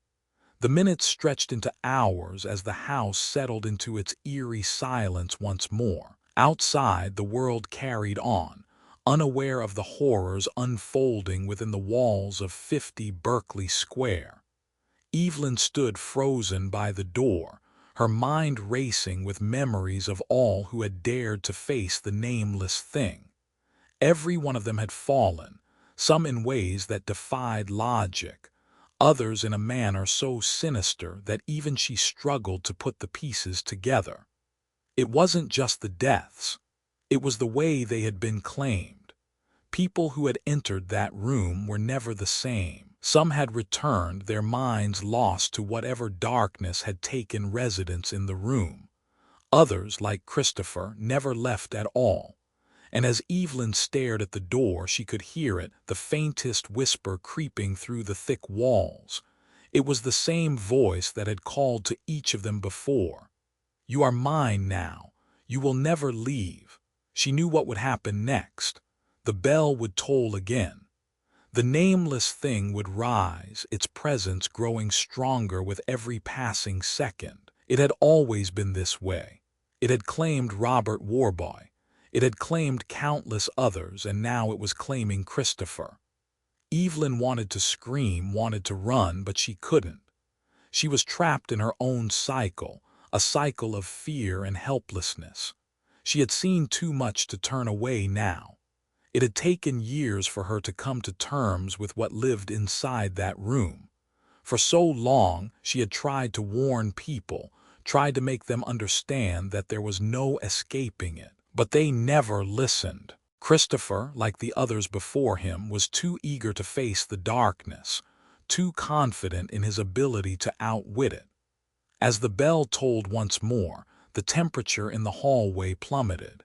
The minutes stretched into hours as the house settled into its eerie silence once more. Outside, the world carried on, unaware of the horrors unfolding within the walls of 50 Berkeley Square. Evelyn stood frozen by the door, her mind racing with memories of all who had dared to face the nameless thing. Every one of them had fallen, some in ways that defied logic, others in a manner so sinister that even she struggled to put the pieces together. It wasn't just the deaths. It was the way they had been claimed. People who had entered that room were never the same. Some had returned, their minds lost to whatever darkness had taken residence in the room. Others, like Christopher, never left at all. And as Evelyn stared at the door, she could hear it, the faintest whisper creeping through the thick walls. It was the same voice that had called to each of them before. "You are mine now. You will never leave." She knew what would happen next. The bell would toll again. The nameless thing would rise, its presence growing stronger with every passing second. It had always been this way. It had claimed Robert Warboy. It had claimed countless others, and now it was claiming Christopher. Evelyn wanted to scream, wanted to run, but she couldn't. She was trapped in her own cycle, a cycle of fear and helplessness. She had seen too much to turn away now. It had taken years for her to come to terms with what lived inside that room. For so long, she had tried to warn people, tried to make them understand that there was no escaping it. But they never listened. Christopher, like the others before him, was too eager to face the darkness, too confident in his ability to outwit it. As the bell tolled once more, the temperature in the hallway plummeted.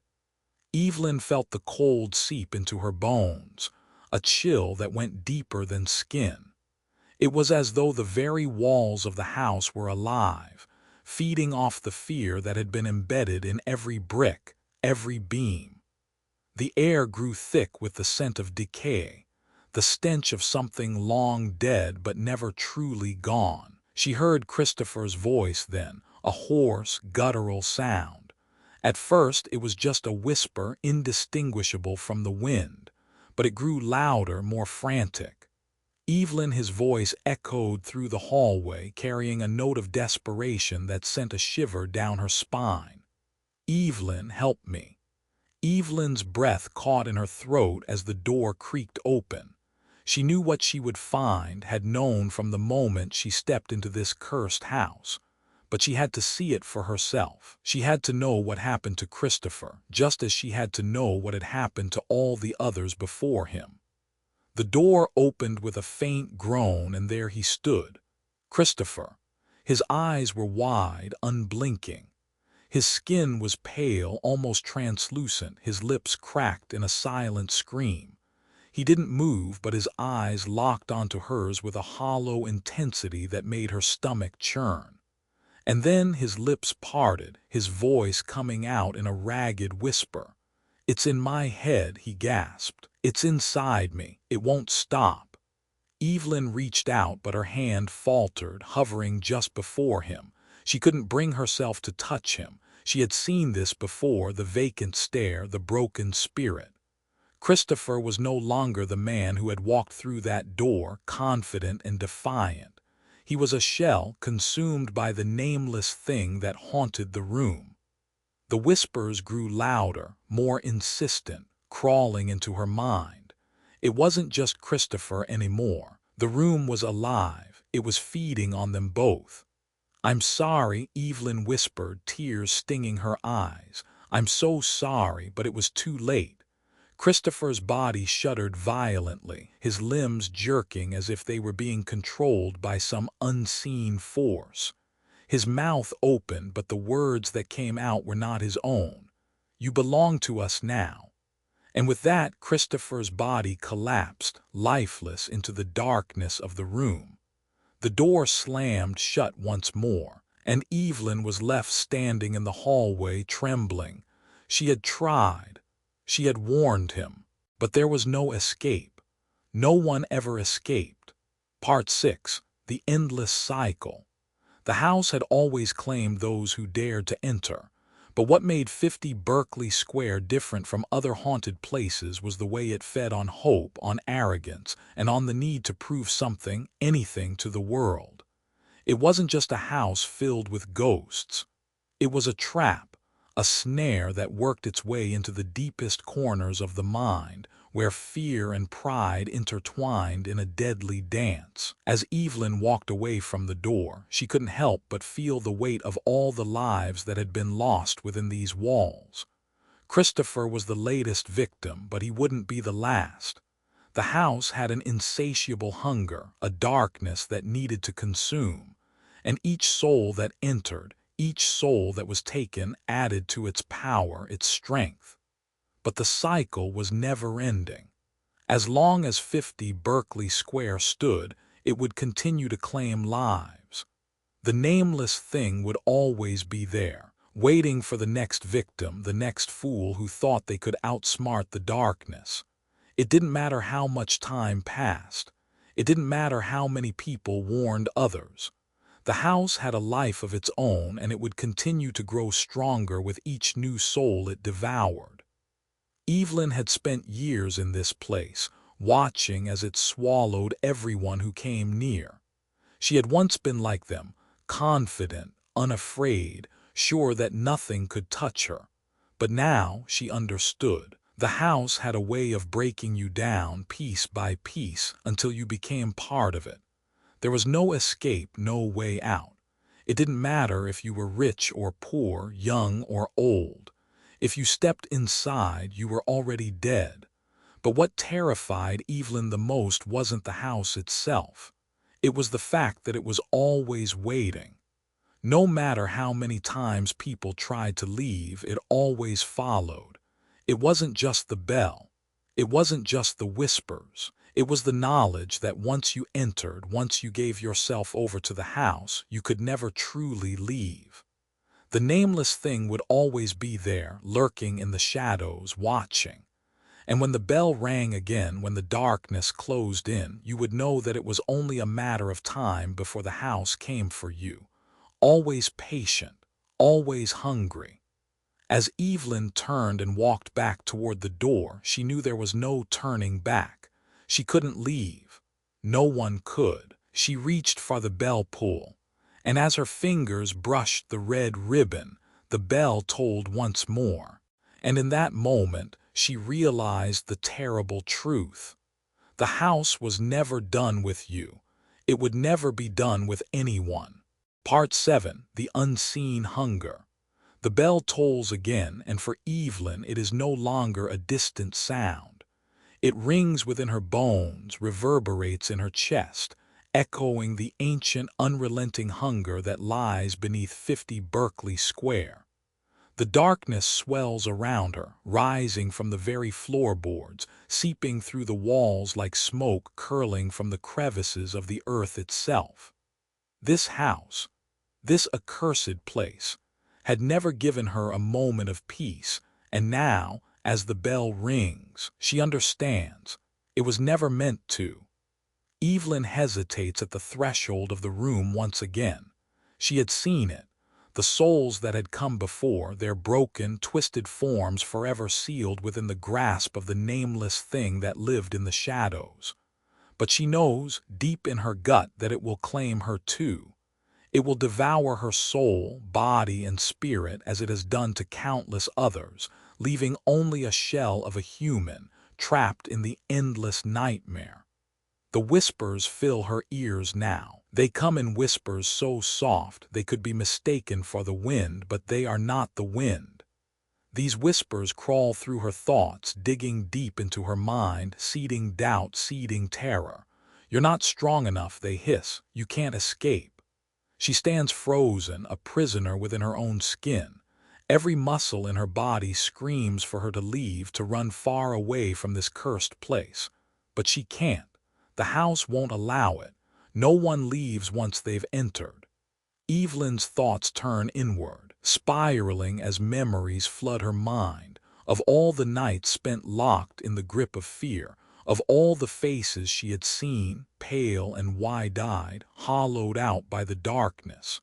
Evelyn felt the cold seep into her bones, a chill that went deeper than skin. It was as though the very walls of the house were alive, feeding off the fear that had been embedded in every brick, every beam. The air grew thick with the scent of decay, the stench of something long dead but never truly gone. She heard Christopher's voice then, a hoarse, guttural sound. At first it was just a whisper indistinguishable from the wind, but it grew louder, more frantic. Evelyn, his voice echoed through the hallway, carrying a note of desperation that sent a shiver down her spine. "Evelyn, help me." Evelyn's breath caught in her throat as the door creaked open. She knew what she would find, had known from the moment she stepped into this cursed house. But she had to see it for herself. She had to know what happened to Christopher, just as she had to know what had happened to all the others before him. The door opened with a faint groan, and there he stood, Christopher. His eyes were wide, unblinking. His skin was pale, almost translucent, his lips cracked in a silent scream. He didn't move, but his eyes locked onto hers with a hollow intensity that made her stomach churn. And then his lips parted, his voice coming out in a ragged whisper. "It's in my head," he gasped. "It's inside me. It won't stop." Evelyn reached out, but her hand faltered, hovering just before him. She couldn't bring herself to touch him. She had seen this before, the vacant stare, the broken spirit. Christopher was no longer the man who had walked through that door, confident and defiant. He was a shell consumed by the nameless thing that haunted the room. The whispers grew louder, more insistent, crawling into her mind. It wasn't just Christopher anymore. The room was alive. It was feeding on them both. "I'm sorry," Evelyn whispered, tears stinging her eyes. "I'm so sorry, but it was too late." Christopher's body shuddered violently, his limbs jerking as if they were being controlled by some unseen force. His mouth opened, but the words that came out were not his own. "You belong to us now." And with that, Christopher's body collapsed, lifeless, into the darkness of the room. The door slammed shut once more, and Evelyn was left standing in the hallway trembling. She had tried. She had warned him. But there was no escape. No one ever escaped. Part 6. The Endless Cycle. The house had always claimed those who dared to enter. But what made 50 Berkeley Square different from other haunted places was the way it fed on hope, on arrogance, and on the need to prove something, anything, to the world. It wasn't just a house filled with ghosts. It was a trap, a snare that worked its way into the deepest corners of the mind, where fear and pride intertwined in a deadly dance. As Evelyn walked away from the door, she couldn't help but feel the weight of all the lives that had been lost within these walls. Christopher was the latest victim, but he wouldn't be the last. The house had an insatiable hunger, a darkness that needed to consume, and each soul that entered, each soul that was taken added to its power, its strength. But the cycle was never-ending. As long as 50 Berkeley Square stood, it would continue to claim lives. The nameless thing would always be there, waiting for the next victim, the next fool who thought they could outsmart the darkness. It didn't matter how much time passed. It didn't matter how many people warned others. The house had a life of its own, and it would continue to grow stronger with each new soul it devoured. Evelyn had spent years in this place, watching as it swallowed everyone who came near. She had once been like them, confident, unafraid, sure that nothing could touch her. But now she understood. The house had a way of breaking you down piece by piece until you became part of it. There was no escape, no way out. It didn't matter if you were rich or poor, young or old. If you stepped inside, you were already dead. But what terrified Evelyn the most wasn't the house itself. It was the fact that it was always waiting. No matter how many times people tried to leave, it always followed. It wasn't just the bell. It wasn't just the whispers. It was the knowledge that once you entered, once you gave yourself over to the house, you could never truly leave. The nameless thing would always be there, lurking in the shadows, watching. And when the bell rang again, when the darkness closed in, you would know that it was only a matter of time before the house came for you. Always patient, always hungry. As Evelyn turned and walked back toward the door, she knew there was no turning back. She couldn't leave. No one could. She reached for the bell pull, and as her fingers brushed the red ribbon, the bell tolled once more. And in that moment, she realized the terrible truth. The house was never done with you. It would never be done with anyone. Part 7. The Unseen Hunger. The bell tolls again, and for Evelyn it is no longer a distant sound. It rings within her bones, reverberates in her chest, echoing the ancient, unrelenting hunger that lies beneath 50 Berkeley Square. The darkness swells around her, rising from the very floorboards, seeping through the walls like smoke curling from the crevices of the earth itself. This house, this accursed place, had never given her a moment of peace, and now, as the bell rings, she understands. It was never meant to. Evelyn hesitates at the threshold of the room once again. She had seen it. The souls that had come before, their broken, twisted forms forever sealed within the grasp of the nameless thing that lived in the shadows. But she knows, deep in her gut, that it will claim her too. It will devour her soul, body, and spirit as it has done to countless others, leaving only a shell of a human, trapped in the endless nightmare. The whispers fill her ears now. They come in whispers so soft they could be mistaken for the wind, but they are not the wind. These whispers crawl through her thoughts, digging deep into her mind, seeding doubt, seeding terror. You're not strong enough, they hiss. You can't escape. She stands frozen, a prisoner within her own skin. Every muscle in her body screams for her to leave, to run far away from this cursed place. But she can't. The house won't allow it. No one leaves once they've entered. Evelyn's thoughts turn inward, spiraling as memories flood her mind, of all the nights spent locked in the grip of fear, of all the faces she had seen, pale and wide-eyed, hollowed out by the darkness.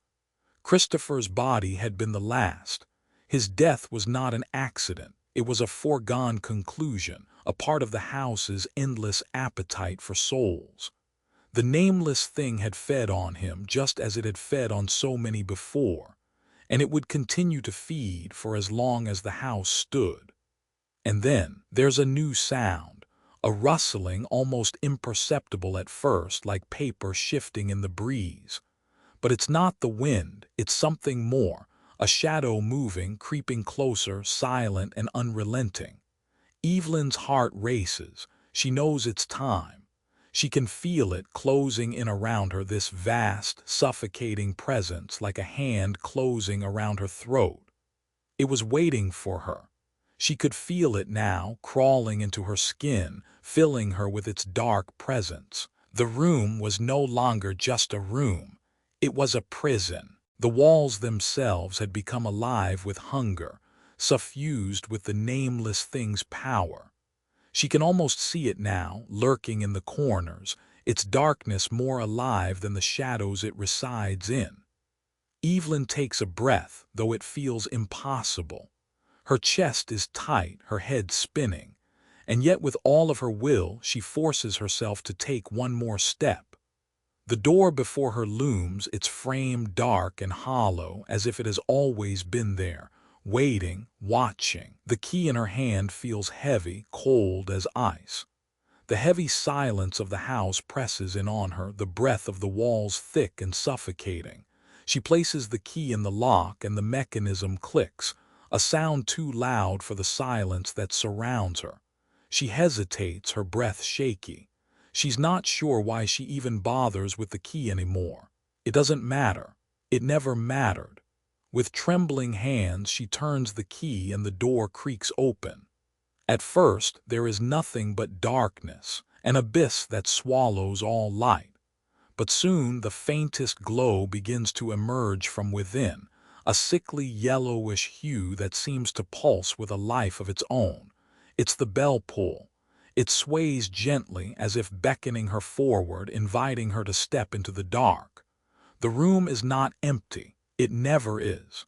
Christopher's body had been the last. His death was not an accident. It was a foregone conclusion, a part of the house's endless appetite for souls. The nameless thing had fed on him just as it had fed on so many before, and it would continue to feed for as long as the house stood. And then there's a new sound, a rustling almost imperceptible at first, like paper shifting in the breeze. But it's not the wind, it's something more, a shadow moving, creeping closer, silent and unrelenting. Evelyn's heart races. She knows it's time. She can feel it closing in around her, this vast, suffocating presence, like a hand closing around her throat. It was waiting for her. She could feel it now, crawling into her skin, filling her with its dark presence. The room was no longer just a room. It was a prison. The walls themselves had become alive with hunger, suffused with the nameless thing's power. She can almost see it now, lurking in the corners, its darkness more alive than the shadows it resides in. Evelyn takes a breath, though it feels impossible. Her chest is tight, her head spinning, and yet with all of her will she forces herself to take one more step. The door before her looms, its frame dark and hollow, as if it has always been there, waiting, watching. The key in her hand feels heavy, cold as ice. The heavy silence of the house presses in on her, the breath of the walls thick and suffocating. She places the key in the lock and the mechanism clicks, a sound too loud for the silence that surrounds her. She hesitates, her breath shaky. She's not sure why she even bothers with the key anymore. It doesn't matter. It never mattered. With trembling hands, she turns the key and the door creaks open. At first, there is nothing but darkness, an abyss that swallows all light. But soon the faintest glow begins to emerge from within, a sickly yellowish hue that seems to pulse with a life of its own. It's the bell pull. It sways gently as if beckoning her forward, inviting her to step into the dark. The room is not empty. It never is.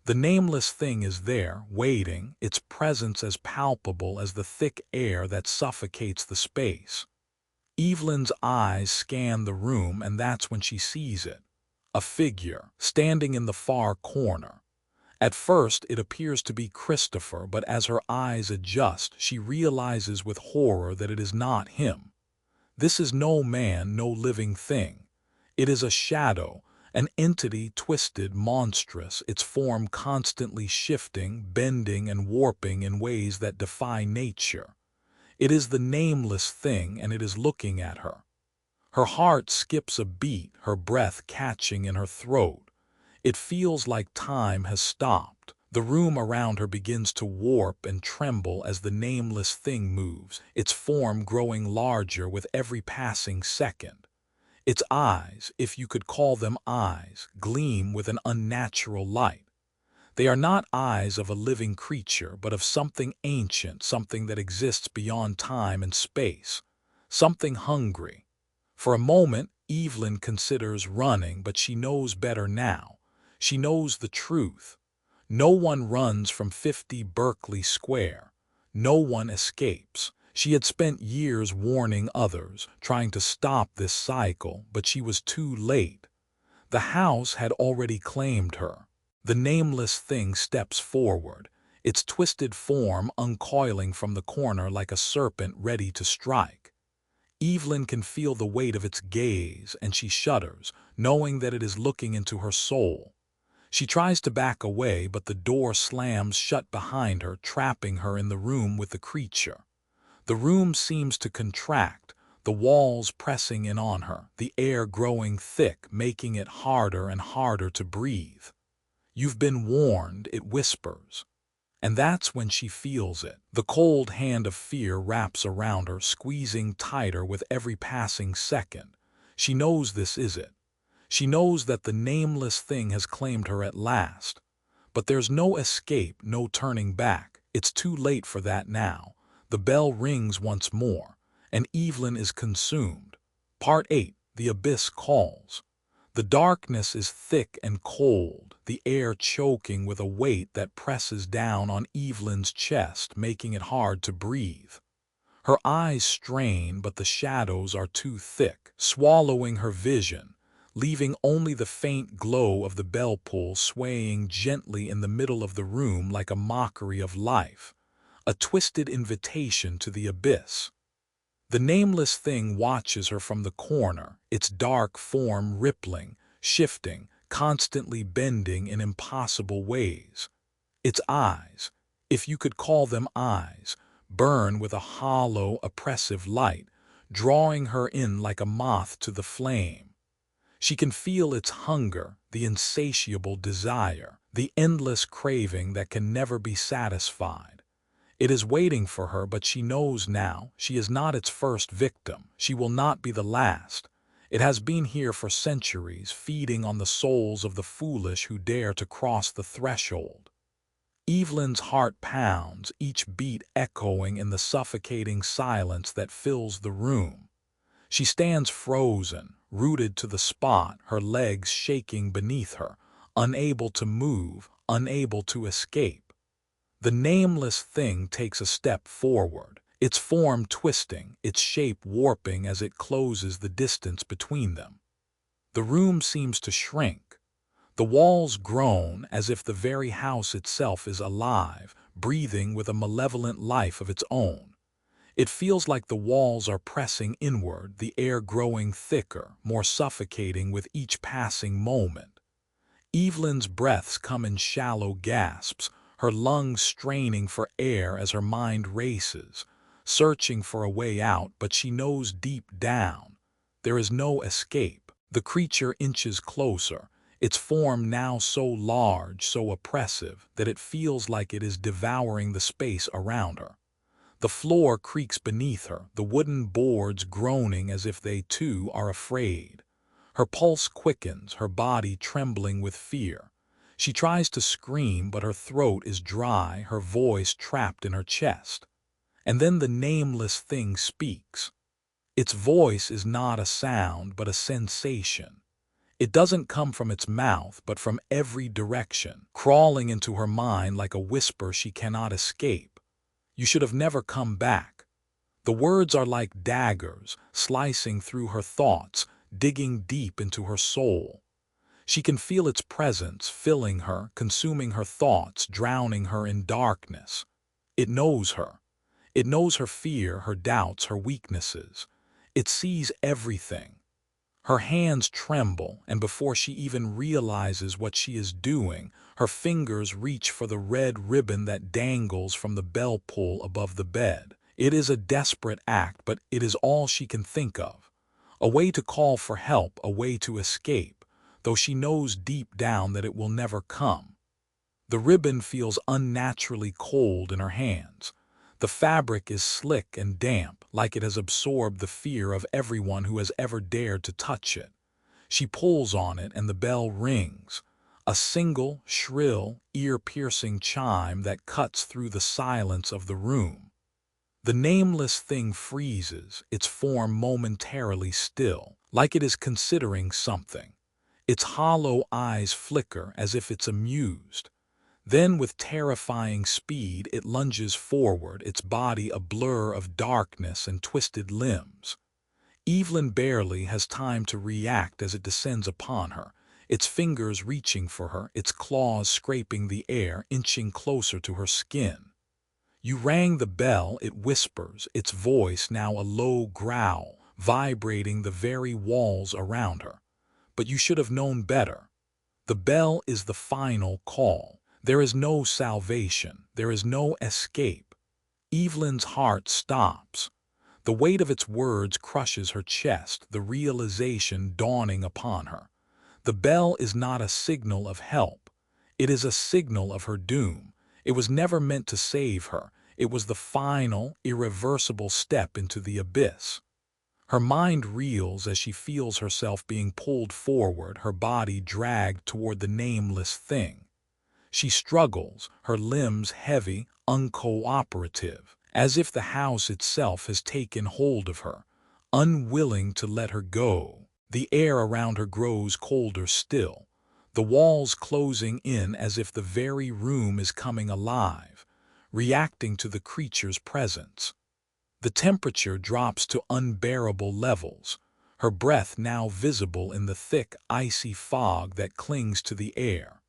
The nameless thing is there, waiting, its presence as palpable as the thick air that suffocates the space. Evelyn's eyes scan the room, and that's when she sees it. A figure, standing in the far corner. At first, it appears to be Christopher, but as her eyes adjust, she realizes with horror that it is not him. This is no man, no living thing. It is a shadow, an entity twisted, monstrous, its form constantly shifting, bending and warping in ways that defy nature. It is the nameless thing, and it is looking at her. Her heart skips a beat, her breath catching in her throat. It feels like time has stopped. The room around her begins to warp and tremble as the nameless thing moves, its form growing larger with every passing second. Its eyes, if you could call them eyes, gleam with an unnatural light. They are not eyes of a living creature, but of something ancient, something that exists beyond time and space, something hungry. For a moment, Evelyn considers running, but she knows better now. She knows the truth. No one runs from 50 Berkeley Square. No one escapes. She had spent years warning others, trying to stop this cycle, but she was too late. The house had already claimed her. The nameless thing steps forward, its twisted form uncoiling from the corner like a serpent ready to strike. Evelyn can feel the weight of its gaze, and she shudders, knowing that it is looking into her soul. She tries to back away, but the door slams shut behind her, trapping her in the room with the creature. The room seems to contract, the walls pressing in on her, the air growing thick, making it harder and harder to breathe. "You've been warned," it whispers. And that's when she feels it. The cold hand of fear wraps around her, squeezing tighter with every passing second. She knows this is it. She knows that the nameless thing has claimed her at last. But there's no escape, no turning back. It's too late for that now. The bell rings once more, and Evelyn is consumed. Part 8. The Abyss Calls. The darkness is thick and cold, the air choking with a weight that presses down on Evelyn's chest, making it hard to breathe. Her eyes strain, but the shadows are too thick, swallowing her vision, leaving only the faint glow of the bell pull swaying gently in the middle of the room like a mockery of life, a twisted invitation to the abyss. The nameless thing watches her from the corner, its dark form rippling, shifting, constantly bending in impossible ways. Its eyes, if you could call them eyes, burn with a hollow, oppressive light, drawing her in like a moth to the flame. She can feel its hunger, the insatiable desire, the endless craving that can never be satisfied. It is waiting for her, but she knows now she is not its first victim. She will not be the last. It has been here for centuries, feeding on the souls of the foolish who dare to cross the threshold. Evelyn's heart pounds, each beat echoing in the suffocating silence that fills the room. She stands frozen, rooted to the spot, her legs shaking beneath her, unable to move, unable to escape. The nameless thing takes a step forward, its form twisting, its shape warping as it closes the distance between them. The room seems to shrink. The walls groan as if the very house itself is alive, breathing with a malevolent life of its own. It feels like the walls are pressing inward, the air growing thicker, more suffocating with each passing moment. Evelyn's breaths come in shallow gasps, her lungs straining for air as her mind races, searching for a way out, but she knows deep down there is no escape. The creature inches closer, its form now so large, so oppressive, that it feels like it is devouring the space around her. The floor creaks beneath her, the wooden boards groaning as if they too are afraid. Her pulse quickens, her body trembling with fear. She tries to scream, but her throat is dry, her voice trapped in her chest. And then the nameless thing speaks. Its voice is not a sound, but a sensation. It doesn't come from its mouth, but from every direction, crawling into her mind like a whisper she cannot escape. You should have never come back. The words are like daggers, slicing through her thoughts, digging deep into her soul. She can feel its presence, filling her, consuming her thoughts, drowning her in darkness. It knows her. It knows her fear, her doubts, her weaknesses. It sees everything. Her hands tremble, and before she even realizes what she is doing, her fingers reach for the red ribbon that dangles from the bell pull above the bed. It is a desperate act, but it is all she can think of. A way to call for help, a way to escape, though she knows deep down that it will never come. The ribbon feels unnaturally cold in her hands. The fabric is slick and damp, like it has absorbed the fear of everyone who has ever dared to touch it. She pulls on it and the bell rings. A single, shrill, ear-piercing chime that cuts through the silence of the room. The nameless thing freezes, its form momentarily still, like it is considering something. Its hollow eyes flicker as if it's amused. Then, with terrifying speed, it lunges forward, its body a blur of darkness and twisted limbs. Evelyn barely has time to react as it descends upon her, its fingers reaching for her, its claws scraping the air, inching closer to her skin. "You rang the bell," it whispers, its voice now a low growl, vibrating the very walls around her. "But you should have known better. The bell is the final call. There is no salvation. There is no escape." Evelyn's heart stops. The weight of its words crushes her chest, the realization dawning upon her. The bell is not a signal of help. It is a signal of her doom. It was never meant to save her. It was the final, irreversible step into the abyss. Her mind reels as she feels herself being pulled forward, her body dragged toward the nameless thing. She struggles, her limbs heavy, uncooperative, as if the house itself has taken hold of her, unwilling to let her go. The air around her grows colder still, the walls closing in as if the very room is coming alive, reacting to the creature's presence. The temperature drops to unbearable levels, her breath now visible in the thick, icy fog that clings to the air.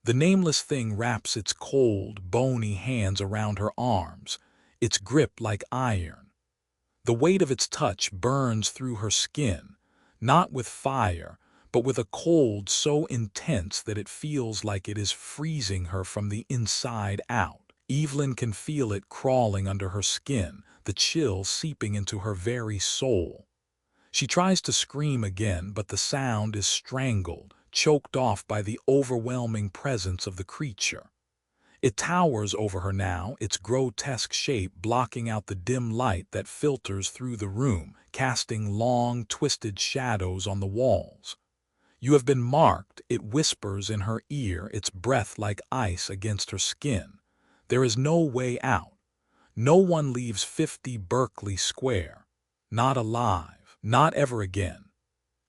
The nameless thing wraps its cold, bony hands around her arms, its grip like iron. The weight of its touch burns through her skin, not with fire, but with a cold so intense that it feels like it is freezing her from the inside out. Evelyn can feel it crawling under her skin, the chill seeping into her very soul. She tries to scream again, but the sound is strangled, choked off by the overwhelming presence of the creature. It towers over her now, its grotesque shape blocking out the dim light that filters through the room, casting long, twisted shadows on the walls. "You have been marked," it whispers in her ear, its breath like ice against her skin. "There is no way out. No one leaves 50 Berkeley Square. Not alive. Not ever again."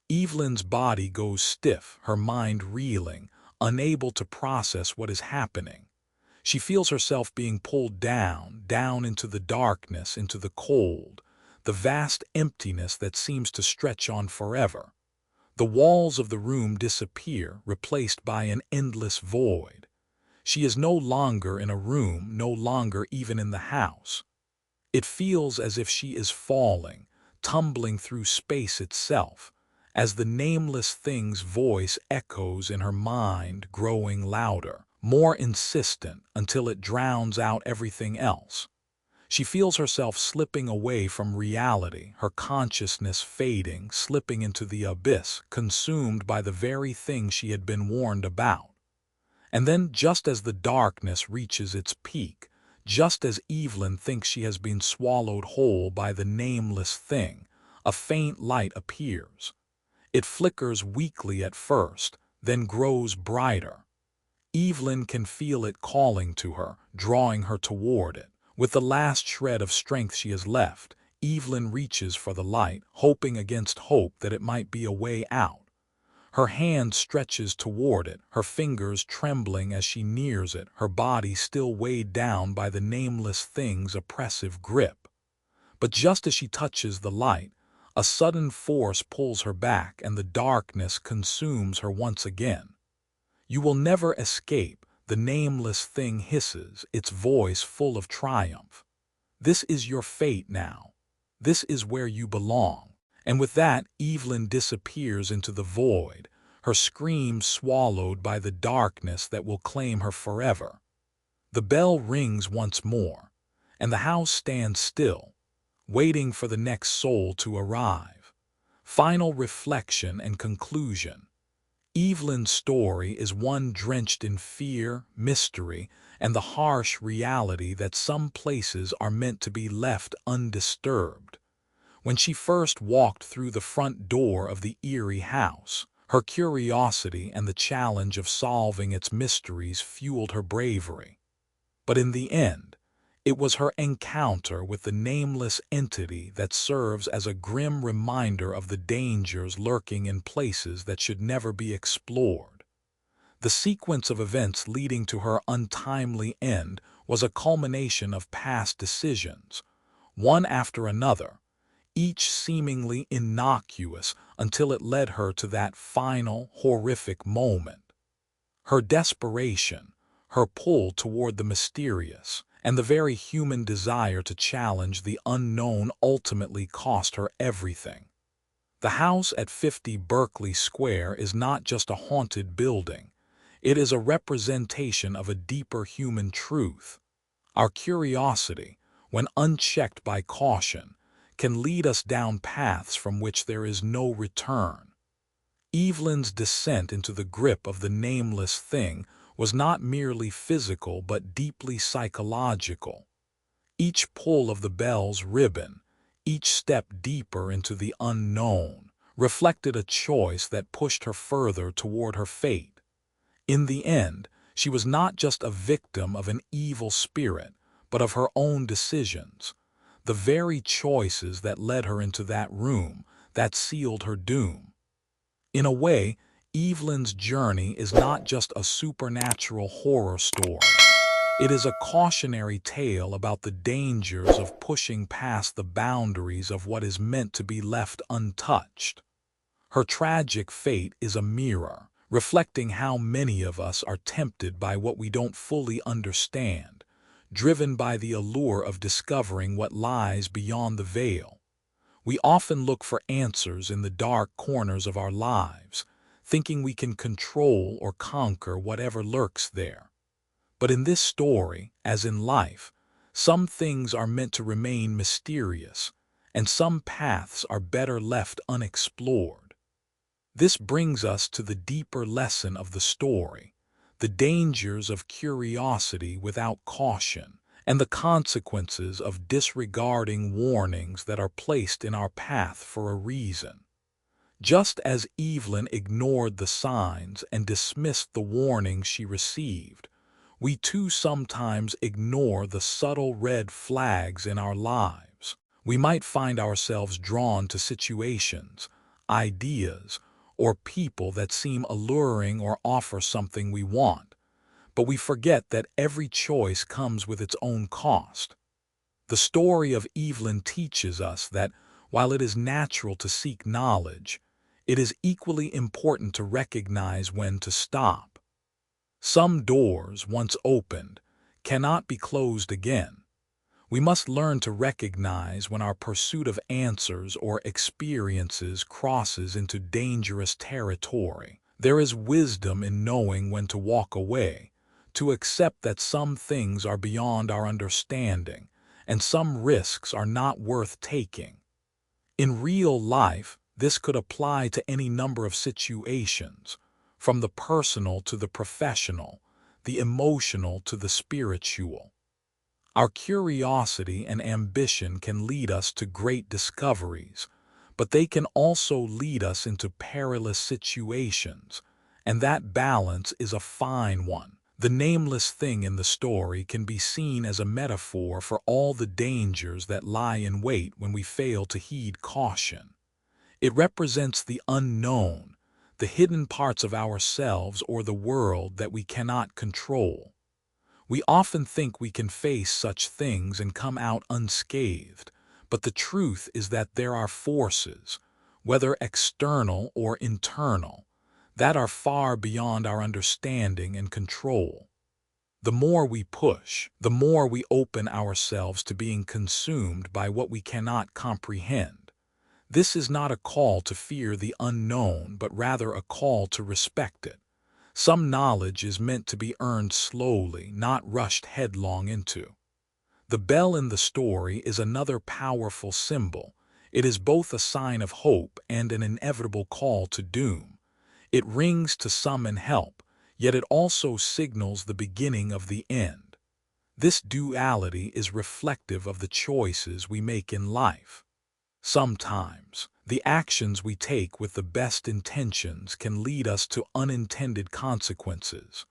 Evelyn's body goes stiff, her mind reeling, unable to process what is happening. She feels herself being pulled down, down into the darkness, into the cold, the vast emptiness that seems to stretch on forever. The walls of the room disappear, replaced by an endless void. She is no longer in a room, no longer even in the house. It feels as if she is falling, tumbling through space itself, as the nameless thing's voice echoes in her mind, growing louder, more insistent, until it drowns out everything else. She feels herself slipping away from reality, her consciousness fading, slipping into the abyss, consumed by the very thing she had been warned about. And then, just as the darkness reaches its peak, just as Evelyn thinks she has been swallowed whole by the nameless thing, a faint light appears. It flickers weakly at first, then grows brighter. Evelyn can feel it calling to her, drawing her toward it. With the last shred of strength she has left, Evelyn reaches for the light, hoping against hope that it might be a way out. Her hand stretches toward it, her fingers trembling as she nears it, her body still weighed down by the nameless thing's oppressive grip. But just as she touches the light, a sudden force pulls her back and the darkness consumes her once again. "You will never escape," the nameless thing hisses, its voice full of triumph. "This is your fate now. This is where you belong." And with that, Evelyn disappears into the void, her scream swallowed by the darkness that will claim her forever. The bell rings once more, and the house stands still, waiting for the next soul to arrive. Final reflection and conclusion. Evelyn's story is one drenched in fear, mystery, and the harsh reality that some places are meant to be left undisturbed. When she first walked through the front door of the eerie house, her curiosity and the challenge of solving its mysteries fueled her bravery. But in the end, it was her encounter with the nameless entity that serves as a grim reminder of the dangers lurking in places that should never be explored. The sequence of events leading to her untimely end was a culmination of past decisions, one after another, each seemingly innocuous until it led her to that final, horrific moment. Her desperation, her pull toward the mysterious, and the very human desire to challenge the unknown ultimately cost her everything. The house at 50 Berkeley Square is not just a haunted building. It is a representation of a deeper human truth. Our curiosity, when unchecked by caution, can lead us down paths from which there is no return. Evelyn's descent into the grip of the nameless thing was not merely physical but deeply psychological. Each pull of the bell's ribbon, Each step deeper into the unknown reflected a choice that pushed her further toward her fate. In the end, she was not just a victim of an evil spirit, but of her own decisions. The very choices that led her into that room, that sealed her doom. In a way, Evelyn's journey is not just a supernatural horror story. It is a cautionary tale about the dangers of pushing past the boundaries of what is meant to be left untouched. Her tragic fate is a mirror, reflecting how many of us are tempted by what we don't fully understand, driven by the allure of discovering what lies beyond the veil. We often look for answers in the dark corners of our lives, thinking we can control or conquer whatever lurks there. But in this story, as in life, some things are meant to remain mysterious, and some paths are better left unexplored. This brings us to the deeper lesson of the story, the dangers of curiosity without caution, and the consequences of disregarding warnings that are placed in our path for a reason. Just as Evelyn ignored the signs and dismissed the warnings she received, we too sometimes ignore the subtle red flags in our lives. We might find ourselves drawn to situations, ideas, or people that seem alluring or offer something we want, but we forget that every choice comes with its own cost. The story of Evelyn teaches us that while it is natural to seek knowledge, it is equally important to recognize when to stop. Some doors, once opened, cannot be closed again. We must learn to recognize when our pursuit of answers or experiences crosses into dangerous territory. There is wisdom in knowing when to walk away, to accept that some things are beyond our understanding, and some risks are not worth taking. In real life, this could apply to any number of situations, from the personal to the professional, the emotional to the spiritual. Our curiosity and ambition can lead us to great discoveries, but they can also lead us into perilous situations, and that balance is a fine one. The nameless thing in the story can be seen as a metaphor for all the dangers that lie in wait when we fail to heed caution. It represents the unknown, the hidden parts of ourselves or the world that we cannot control. We often think we can face such things and come out unscathed, but the truth is that there are forces, whether external or internal, that are far beyond our understanding and control. The more we push, the more we open ourselves to being consumed by what we cannot comprehend. This is not a call to fear the unknown, but rather a call to respect it. Some knowledge is meant to be earned slowly, not rushed headlong into. The bell in the story is another powerful symbol. It is both a sign of hope and an inevitable call to doom. It rings to summon help, yet it also signals the beginning of the end. This duality is reflective of the choices we make in life. Sometimes, the actions we take with the best intentions can lead us to unintended consequences.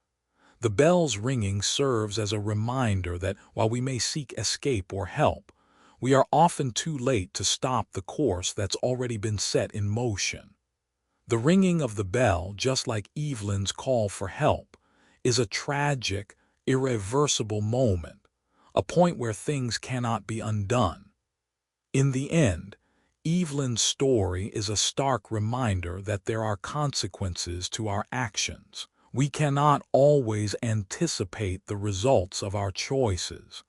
The bell's ringing serves as a reminder that while we may seek escape or help, we are often too late to stop the course that's already been set in motion. The ringing of the bell, just like Evelyn's call for help, is a tragic, irreversible moment, a point where things cannot be undone. In the end, Evelyn's story is a stark reminder that there are consequences to our actions. We cannot always anticipate the results of our choices,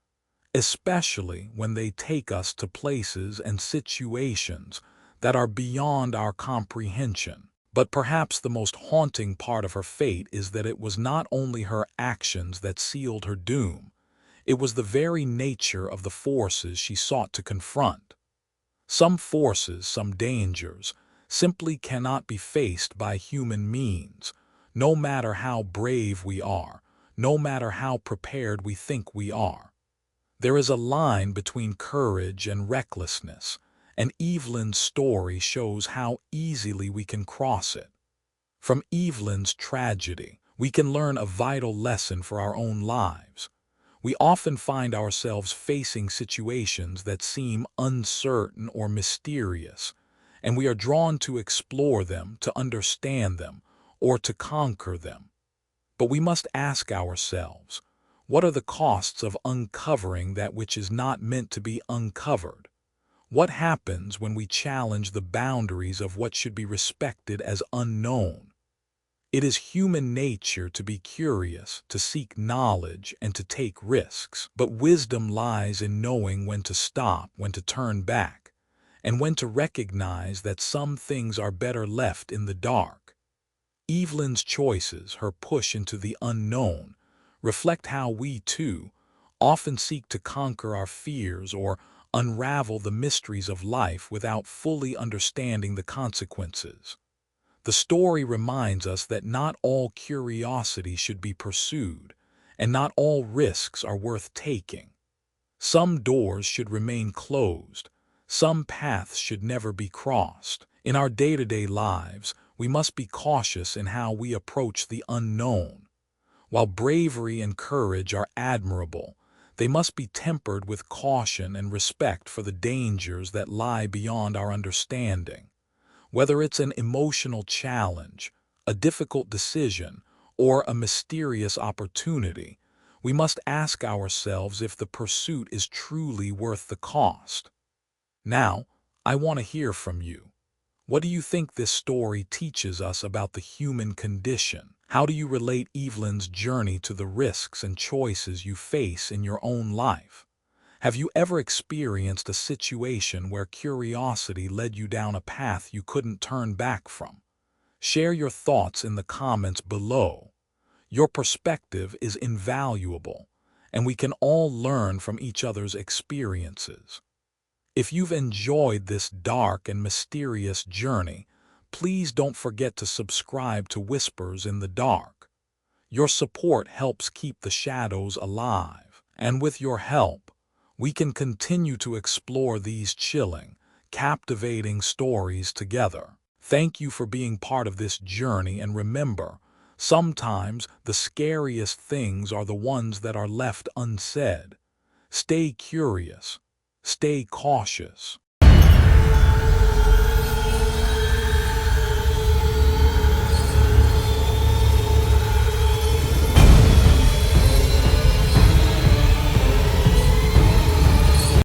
especially when they take us to places and situations that are beyond our comprehension. But perhaps the most haunting part of her fate is that it was not only her actions that sealed her doom, it was the very nature of the forces she sought to confront. Some forces, some dangers, simply cannot be faced by human means, no matter how brave we are, no matter how prepared we think we are. There is a line between courage and recklessness, and Evelyn's story shows how easily we can cross it. From Evelyn's tragedy, we can learn a vital lesson for our own lives. We often find ourselves facing situations that seem uncertain or mysterious, and we are drawn to explore them, to understand them, or to conquer them. But we must ask ourselves, what are the costs of uncovering that which is not meant to be uncovered? What happens when we challenge the boundaries of what should be respected as unknown? It is human nature to be curious, to seek knowledge, and to take risks. But wisdom lies in knowing when to stop, when to turn back, and when to recognize that some things are better left in the dark. Evelyn's choices, her push into the unknown, reflect how we, too, often seek to conquer our fears or unravel the mysteries of life without fully understanding the consequences. The story reminds us that not all curiosity should be pursued, and not all risks are worth taking. Some doors should remain closed, some paths should never be crossed. In our day-to-day lives, we must be cautious in how we approach the unknown. While bravery and courage are admirable, they must be tempered with caution and respect for the dangers that lie beyond our understanding. Whether it's an emotional challenge, a difficult decision, or a mysterious opportunity, we must ask ourselves if the pursuit is truly worth the cost. Now, I want to hear from you. What do you think this story teaches us about the human condition? How do you relate Evelyn's journey to the risks and choices you face in your own life? Have you ever experienced a situation where curiosity led you down a path you couldn't turn back from? Share your thoughts in the comments below. Your perspective is invaluable, and we can all learn from each other's experiences. If you've enjoyed this dark and mysterious journey, please don't forget to subscribe to Whispers in the Dark. Your support helps keep the shadows alive, and with your help, we can continue to explore these chilling, captivating stories together. Thank you for being part of this journey, and remember, sometimes the scariest things are the ones that are left unsaid. Stay curious, stay cautious,